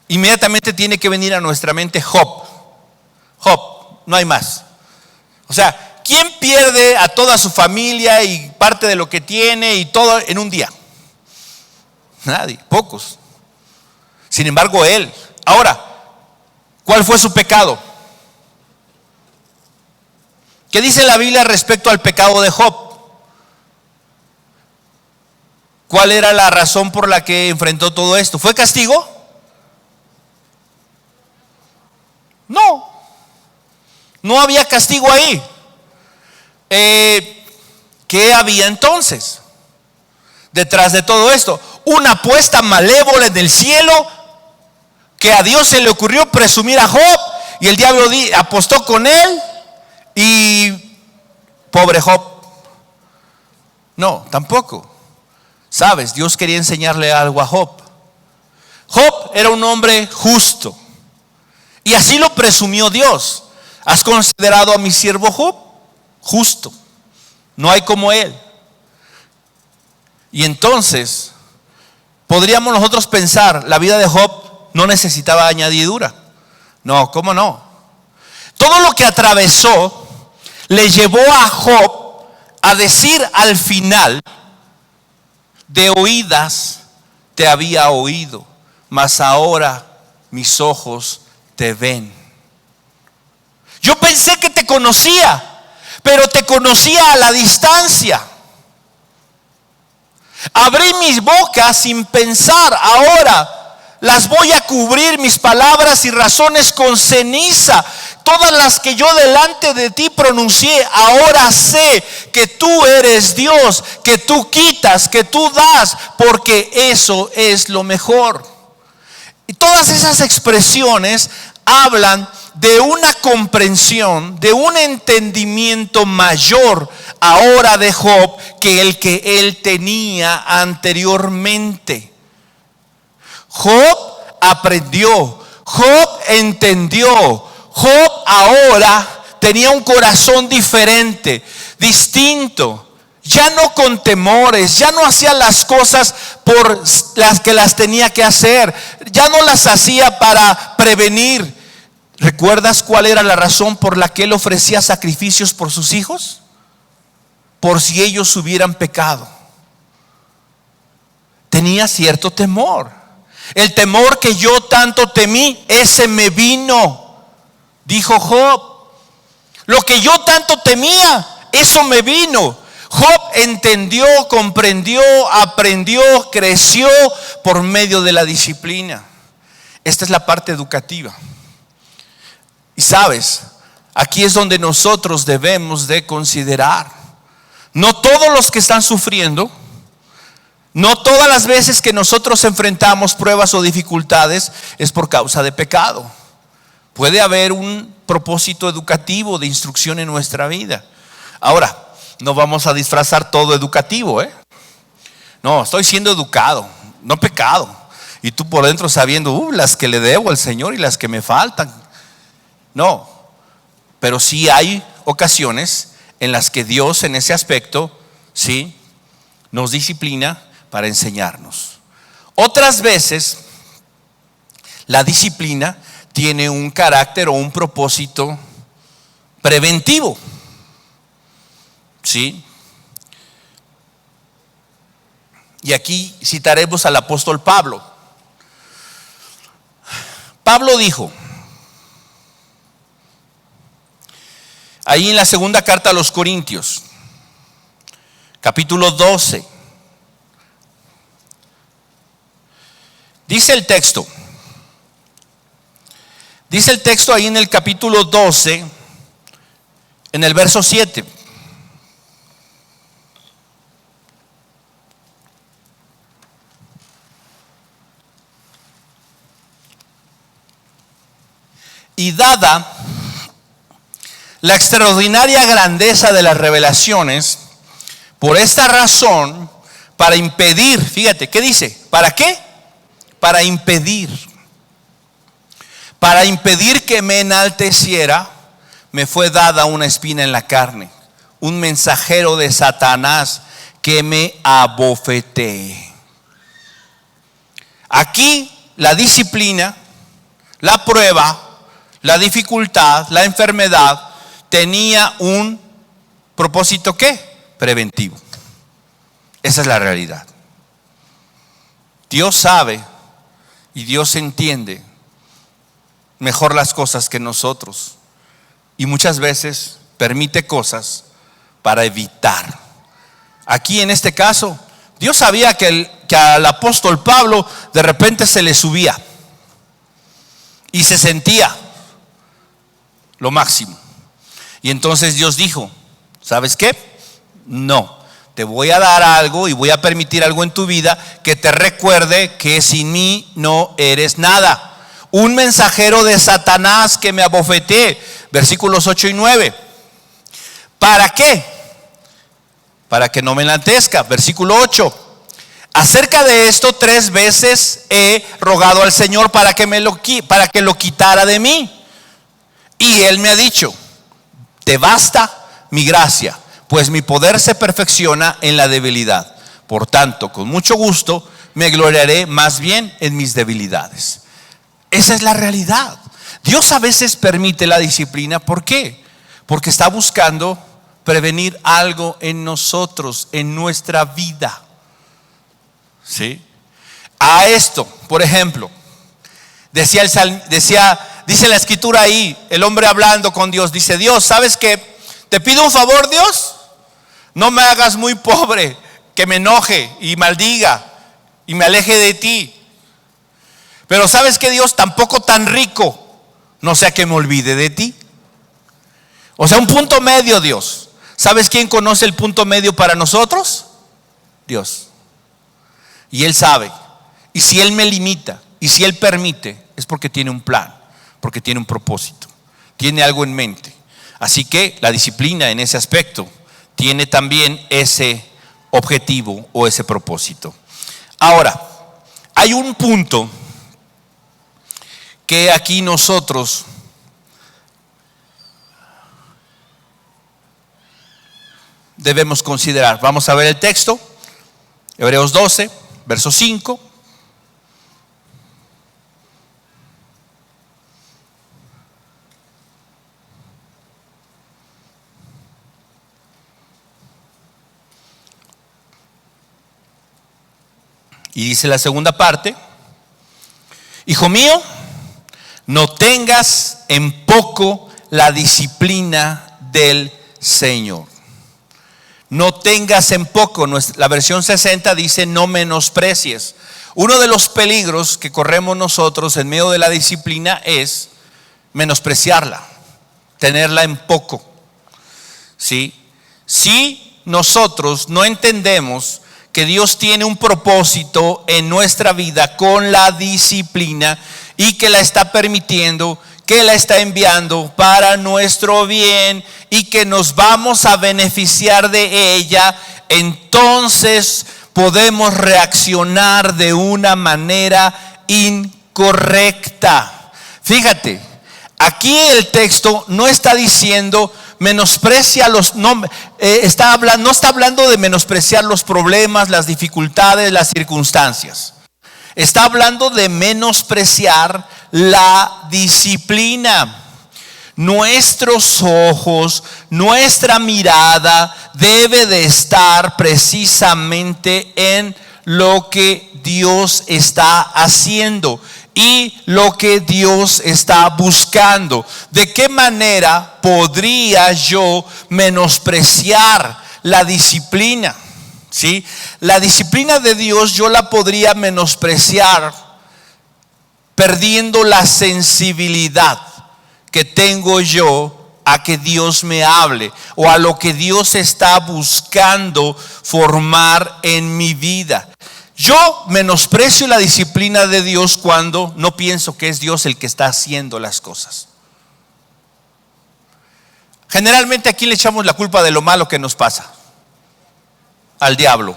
inmediatamente tiene que venir a nuestra mente Job. Job, no hay más. O sea, ¿quién pierde a toda su familia y parte de lo que tiene y todo en un día? Nadie, pocos. Sin embargo, él. Ahora, ¿cuál fue su pecado? ¿Qué dice la Biblia respecto al pecado de Job? ¿Cuál era la razón por la que enfrentó todo esto? ¿Fue castigo? No. No había castigo ahí. ¿Qué había entonces detrás de todo esto? Una apuesta malévola en el cielo, que a Dios se le ocurrió presumir a Job, y el diablo apostó con él, y pobre Job. No, tampoco. Sabes, Dios quería enseñarle algo a Job. Job era un hombre justo, y así lo presumió Dios. ¿Has considerado a mi siervo Job? Justo, no hay como él. Y entonces podríamos nosotros pensar, la vida de Job no necesitaba añadidura. No, ¿cómo no? Todo lo que atravesó le llevó a Job a decir al final: de oídas te había oído, mas ahora mis ojos te ven. Yo pensé que te conocía, pero te conocía a la distancia. Abrí mis bocas sin pensar, ahora las voy a cubrir, mis palabras y razones, con ceniza. Todas las que yo delante de ti pronuncié, ahora sé que tú eres Dios, que tú quitas, que tú das, porque eso es lo mejor. Y todas esas expresiones hablan de una comprensión, de un entendimiento mayor ahora de Job que el que él tenía anteriormente. Job aprendió, Job entendió, Job ahora tenía un corazón diferente, distinto. Ya no con temores, ya no hacía las cosas por las que las tenía que hacer, ya no las hacía para prevenir. ¿Recuerdas cuál era la razón por la que él ofrecía sacrificios por sus hijos? Por si ellos hubieran pecado. Tenía cierto temor. El temor que yo tanto temí, ese me vino, dijo Job. Lo que yo tanto temía, eso me vino. Job entendió, comprendió, aprendió, creció por medio de la disciplina. Esta es la parte educativa. Y sabes, aquí es donde nosotros debemos de considerar. No todos los que están sufriendo, no todas las veces que nosotros enfrentamos pruebas o dificultades es por causa de pecado. Puede haber un propósito educativo de instrucción en nuestra vida. Ahora, no vamos a disfrazar todo educativo, No, estoy siendo educado, no pecado. Y tú por dentro sabiendo, las que le debo al Señor y las que me faltan. No, pero sí hay ocasiones en las que Dios en ese aspecto, sí, nos disciplina para enseñarnos. Otras veces, la disciplina tiene un carácter o un propósito preventivo. ¿Sí? Y aquí citaremos al apóstol Pablo. Pablo dijo, ahí en la segunda carta a los Corintios, capítulo 12, dice el texto ahí en el capítulo 12, en el verso 7. Y dada la extraordinaria grandeza de las revelaciones, por esta razón, para impedir, fíjate, ¿qué dice? ¿Para qué? para impedir que me enalteciera, me fue dada una espina en la carne, un mensajero de Satanás que me abofetee. Aquí la disciplina, la prueba, la dificultad, la enfermedad tenía un propósito ¿qué? Preventivo. Esa es la realidad. Dios sabe y Dios entiende mejor las cosas que nosotros, y muchas veces permite cosas para evitar. Aquí en este caso, Dios sabía que al apóstol Pablo de repente se le subía y se sentía lo máximo. Y entonces Dios dijo: ¿sabes qué? No, te voy a dar algo y voy a permitir algo en tu vida que te recuerde que sin mí no eres nada. Un mensajero de Satanás que me abofetee. Versículos 8 y 9. ¿Para qué? Para que no me enaltezca. Versículo 8. Acerca de esto 3 veces he rogado al Señor para que lo quitara de mí. Y Él me ha dicho: te basta mi gracia, pues mi poder se perfecciona en la debilidad. Por tanto, con mucho gusto me gloriaré más bien en mis debilidades. Esa es la realidad. Dios a veces permite la disciplina. ¿Por qué? Porque está buscando prevenir algo en nosotros, en nuestra vida. ¿Sí? A esto, por ejemplo, dice la escritura ahí, el hombre hablando con Dios, dice: Dios, ¿sabes qué? Te pido un favor, Dios. No me hagas muy pobre, que me enoje y maldiga y me aleje de ti. Pero ¿sabes qué, Dios? Tampoco tan rico, no sea que me olvide de ti. O sea, un punto medio, Dios. ¿Sabes quién conoce el punto medio para nosotros? Dios. Y Él sabe. Y si Él me limita, y si Él permite, es porque tiene un plan, porque tiene un propósito, tiene algo en mente. Así que la disciplina en ese aspecto tiene también ese objetivo o ese propósito. Ahora, hay un punto que aquí nosotros debemos considerar. Vamos a ver el texto, Hebreos 12, verso 5. Y dice la segunda parte: hijo mío, no tengas en poco la disciplina del Señor. No tengas en poco. La versión 60 dice: no menosprecies. Uno de los peligros que corremos nosotros en medio de la disciplina es menospreciarla, tenerla en poco. ¿Sí? Si nosotros no entendemos que Dios tiene un propósito en nuestra vida con la disciplina y que la está permitiendo, que la está enviando para nuestro bien y que nos vamos a beneficiar de ella, entonces podemos reaccionar de una manera incorrecta. Fíjate, aquí el texto no está diciendo menosprecia no está hablando de menospreciar los problemas, las dificultades, las circunstancias. Está hablando de menospreciar la disciplina. Nuestros ojos, nuestra mirada debe de estar precisamente en lo que Dios está haciendo y lo que Dios está buscando. ¿De qué manera podría yo menospreciar la disciplina? ¿Sí? La disciplina de Dios yo la podría menospreciar perdiendo la sensibilidad que tengo yo a que Dios me hable o a lo que Dios está buscando formar en mi vida. Yo menosprecio la disciplina de Dios cuando no pienso que es Dios el que está haciendo las cosas. Generalmente aquí le echamos la culpa de lo malo que nos pasa al diablo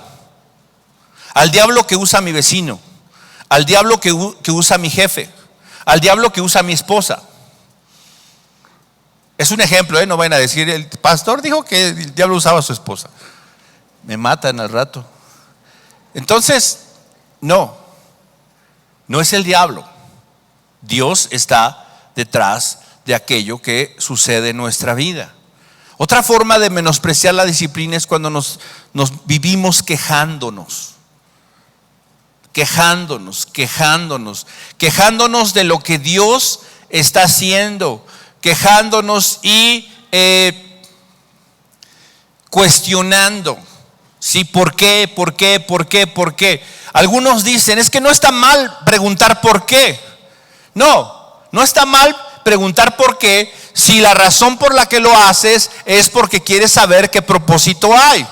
que usa a mi vecino, al diablo que usa mi jefe, al diablo que usa mi esposa. Es un ejemplo, no vayan a decir, el pastor dijo que el diablo usaba a su esposa. Me matan al rato. Entonces, no es el diablo. Dios está detrás de aquello que sucede en nuestra vida. Otra forma de menospreciar la disciplina es cuando nos vivimos quejándonos de lo que Dios está haciendo, quejándonos y cuestionando. ¿Sí? ¿Por qué? Algunos dicen, es que no está mal preguntar por qué. No está mal preguntar por qué si la razón por la que lo haces es porque quieres saber qué propósito hay.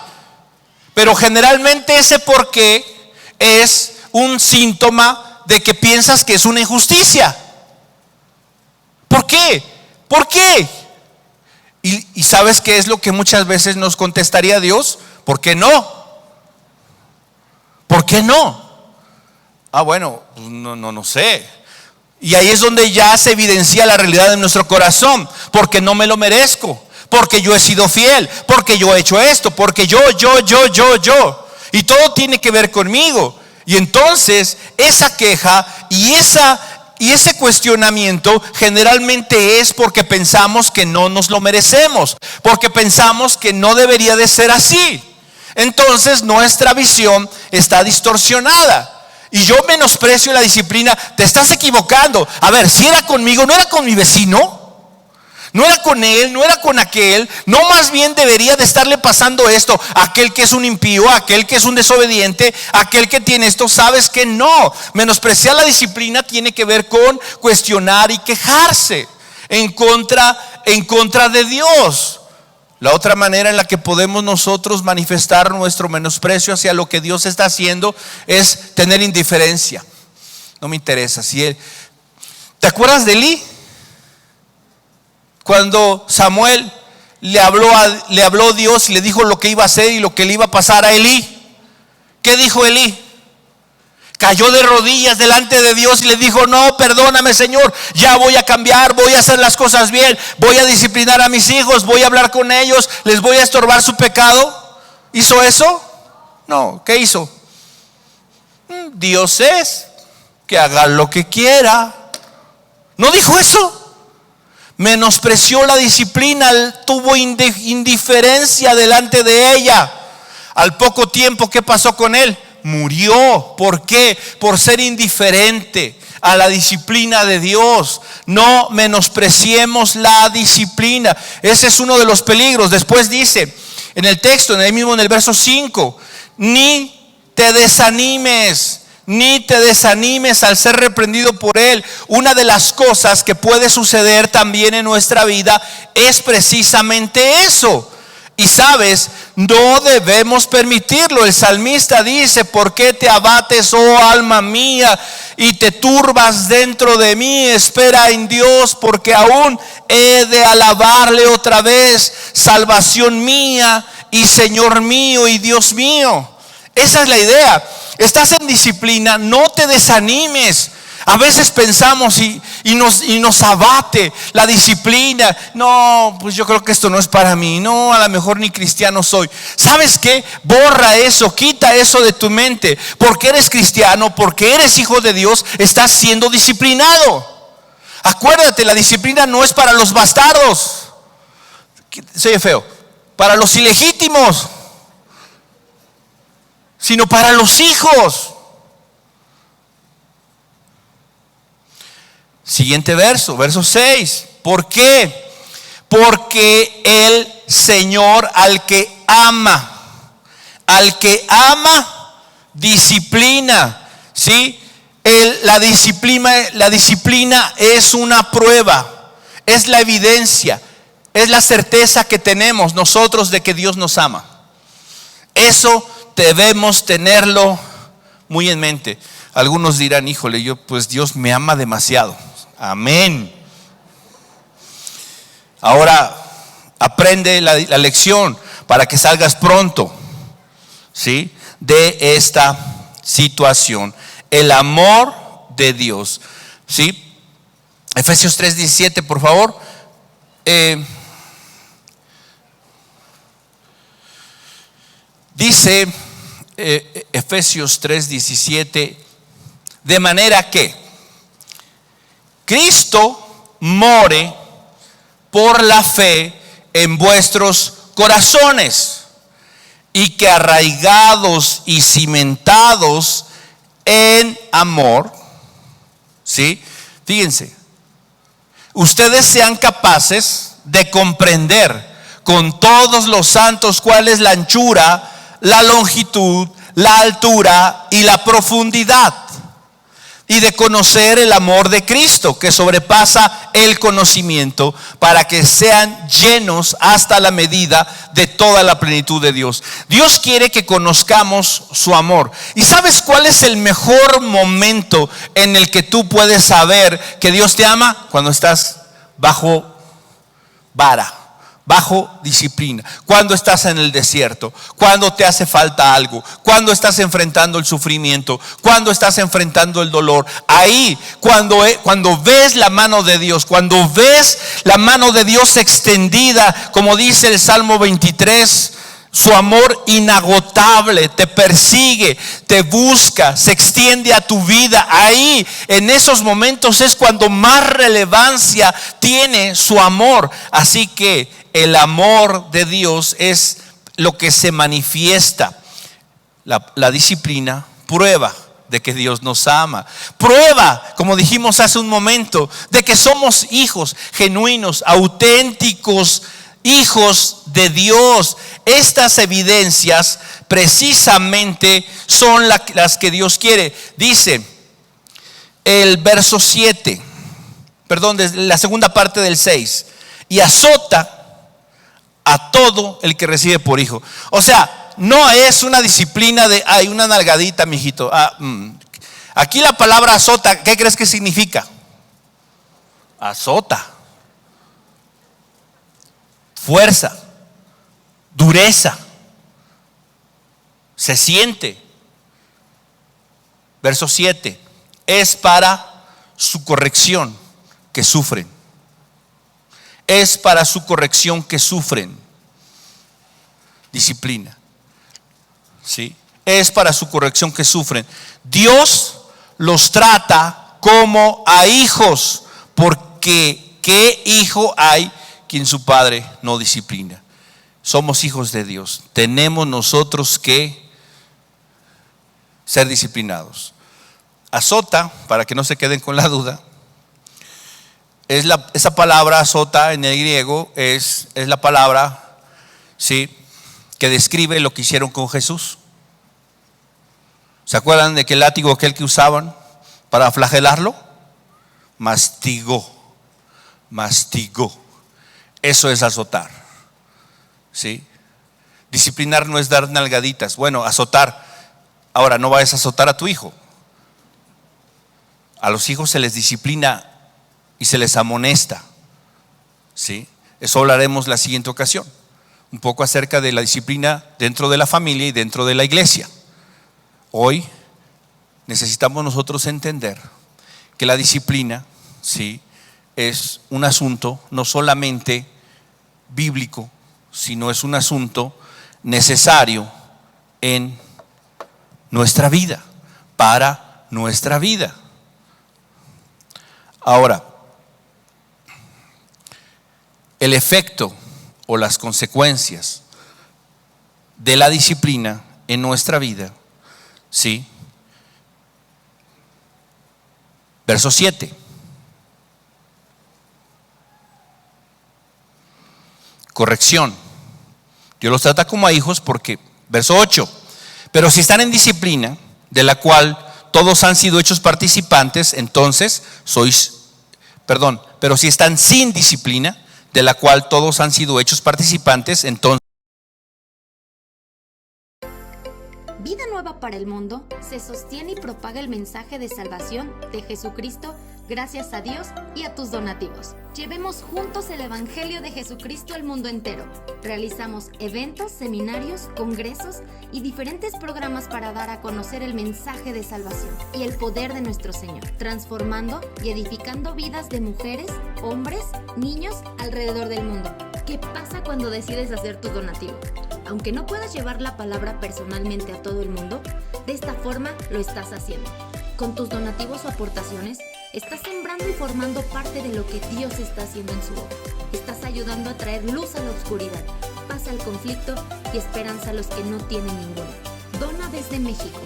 Pero generalmente ese por qué es un síntoma de que piensas que es una injusticia. ¿Por qué? ¿Y sabes qué es lo que muchas veces nos contestaría Dios? ¿Por qué no? ¿Por qué no? Bueno, pues no sé. Y ahí es donde ya se evidencia la realidad de nuestro corazón. Porque no me lo merezco, porque yo he sido fiel, porque yo he hecho esto, porque yo. Y todo tiene que ver conmigo. Y entonces esa queja y ese cuestionamiento generalmente es porque pensamos que no nos lo merecemos, porque pensamos que no debería de ser así. Entonces nuestra visión está distorsionada. Y yo menosprecio la disciplina. Te estás equivocando. A ver, si era conmigo, no era con mi vecino, no era con él, no era con aquel. No, más bien debería de estarle pasando esto a aquel que es un impío, a aquel que es un desobediente, a aquel que tiene esto. Sabes que no. Menospreciar la disciplina tiene que ver con cuestionar y quejarse en contra de Dios. La otra manera en la que podemos nosotros manifestar nuestro menosprecio hacia lo que Dios está haciendo es tener indiferencia. No me interesa. ¿Te acuerdas de Elí? Cuando Samuel le habló Dios y le dijo lo que iba a hacer y lo que le iba a pasar a Elí. ¿Qué dijo Elí? Cayó de rodillas delante de Dios y le dijo: no, perdóname, Señor, ya voy a cambiar, voy a hacer las cosas bien, voy a disciplinar a mis hijos, voy a hablar con ellos, les voy a estorbar su pecado. ¿Hizo eso? No. ¿Qué hizo? Dios es, que haga lo que quiera. ¿No dijo eso? Menospreció la disciplina, tuvo indiferencia delante de ella. Al poco tiempo, ¿qué pasó con él? Murió. ¿Por qué? Por ser indiferente a la disciplina de Dios. No menospreciemos la disciplina. Ese es uno de los peligros. Después dice en el texto, en el verso 5, ni te desanimes al ser reprendido por él. Una de las cosas que puede suceder también en nuestra vida es precisamente eso. Y sabes, no debemos permitirlo. El salmista dice: ¿por qué te abates, oh alma mía, y te turbas dentro de mí? Espera en Dios, porque aún he de alabarle otra vez, salvación mía y Señor mío y Dios mío. Esa es la idea. Estás en disciplina, no te desanimes. A veces pensamos y nos abate la disciplina. No, pues yo creo que esto no es para mí. No, a lo mejor ni cristiano soy. ¿Sabes qué? Borra eso, quita eso de tu mente. Porque eres cristiano, porque eres hijo de Dios, estás siendo disciplinado. Acuérdate, la disciplina no es para los bastardos. Se oye feo. Para los ilegítimos, sino para los hijos. Siguiente verso 6. ¿Por qué? Porque el Señor al que ama disciplina. ¿Sí? La disciplina es una prueba, es la evidencia, es la certeza que tenemos nosotros de que Dios nos ama. Eso debemos tenerlo muy en mente. Algunos dirán: híjole, pues Dios me ama demasiado. Amén. Ahora aprende la lección para que salgas pronto, ¿sí?, de esta situación. el amor de Dios. ¿Sí? Efesios 3:17, por favor. Dice Efesios 3:17, de manera que Cristo more por la fe en vuestros corazones, y que arraigados y cimentados en amor, ¿sí? Fíjense, ustedes sean capaces de comprender con todos los santos cuál es la anchura, la longitud, la altura y la profundidad, y de conocer el amor de Cristo que sobrepasa el conocimiento, para que sean llenos hasta la medida de toda la plenitud de Dios. Dios quiere que conozcamos su amor. ¿Y sabes cuál es el mejor momento en el que tú puedes saber que Dios te ama? Cuando estás bajo vara, bajo disciplina, cuando estás en el desierto, cuando te hace falta algo, cuando estás enfrentando el sufrimiento, cuando estás enfrentando el dolor. Ahí, cuando ves la mano de Dios, cuando ves la mano de Dios extendida, como dice el Salmo 23, su amor inagotable te persigue, te busca, se extiende a tu vida. Ahí, en esos momentos es cuando más relevancia tiene su amor. Así que el amor de Dios es lo que se manifiesta. La disciplina prueba de que Dios nos ama. Prueba, como dijimos hace un momento, de que somos hijos genuinos, auténticos, hijos de Dios. Estas evidencias precisamente son las que Dios quiere. Dice el verso 7, perdón, desde la segunda parte del 6, y azota a todo el que recibe por hijo. O sea, no es una disciplina de hay una nalgadita, mijito. Aquí la palabra azota, ¿qué crees que significa? Azota, fuerza, dureza, se siente. Verso 7, es para su corrección que sufren. Es para su corrección que sufren. Disciplina, ¿sí? Es para su corrección que sufren. Dios los trata como a hijos, porque ¿qué hijo hay quien su padre no disciplina? Somos hijos de Dios. Tenemos nosotros que ser disciplinados. Azota, para que no se queden con la duda, esa palabra azota en el griego es la palabra, ¿sí?, que describe lo que hicieron con Jesús. ¿Se acuerdan de que el látigo aquel que usaban para flagelarlo? Mastigó. Eso es azotar, ¿sí? Disciplinar no es dar nalgaditas. Bueno, azotar. Ahora, no vayas a azotar a tu hijo. A los hijos se les disciplina y se les amonesta, ¿sí? Eso hablaremos la siguiente ocasión, un poco acerca de la disciplina dentro de la familia y dentro de la iglesia. Hoy necesitamos nosotros entender que la disciplina, ¿sí?, es un asunto no solamente bíblico, sino es un asunto necesario en nuestra vida, para nuestra vida. Ahora, el efecto o las consecuencias de la disciplina en nuestra vida, ¿sí? Verso 7. Corrección. Dios los trata como a hijos porque, verso 8, pero si están en disciplina, de la cual todos han sido hechos participantes, entonces pero si están sin disciplina, de la cual todos han sido hechos participantes, entonces. Vida Nueva para el Mundo se sostiene y propaga el mensaje de salvación de Jesucristo gracias a Dios y a tus donativos. Llevemos juntos el Evangelio de Jesucristo al mundo entero. Realizamos eventos, seminarios, congresos y diferentes programas para dar a conocer el mensaje de salvación y el poder de nuestro Señor, transformando y edificando vidas de mujeres, hombres, niños alrededor del mundo. ¿Qué pasa cuando decides hacer tu donativo? Aunque no puedas llevar la palabra personalmente a todo el mundo, de esta forma lo estás haciendo. Con tus donativos o aportaciones, estás sembrando y formando parte de lo que Dios está haciendo en su obra. Estás ayudando a traer luz a la oscuridad, paz al conflicto y esperanza a los que no tienen ninguna. Dona desde México.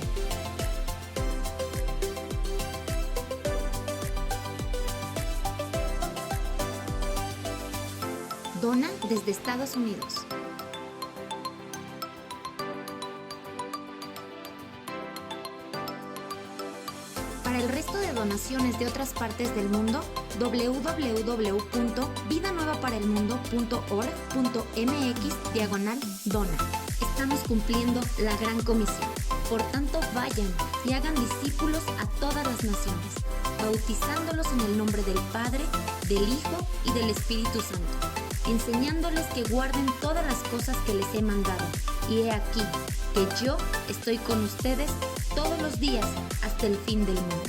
Dona desde Estados Unidos. Para el resto de donaciones de otras partes del mundo, www.vidanuevaparaelmundo.org.mx/dona. Estamos cumpliendo la gran comisión. Por tanto, vayan y hagan discípulos a todas las naciones, bautizándolos en el nombre del Padre, del Hijo y del Espíritu Santo, enseñándoles que guarden todas las cosas que les he mandado. Y he aquí que yo estoy con ustedes todos los días hasta el fin del mundo.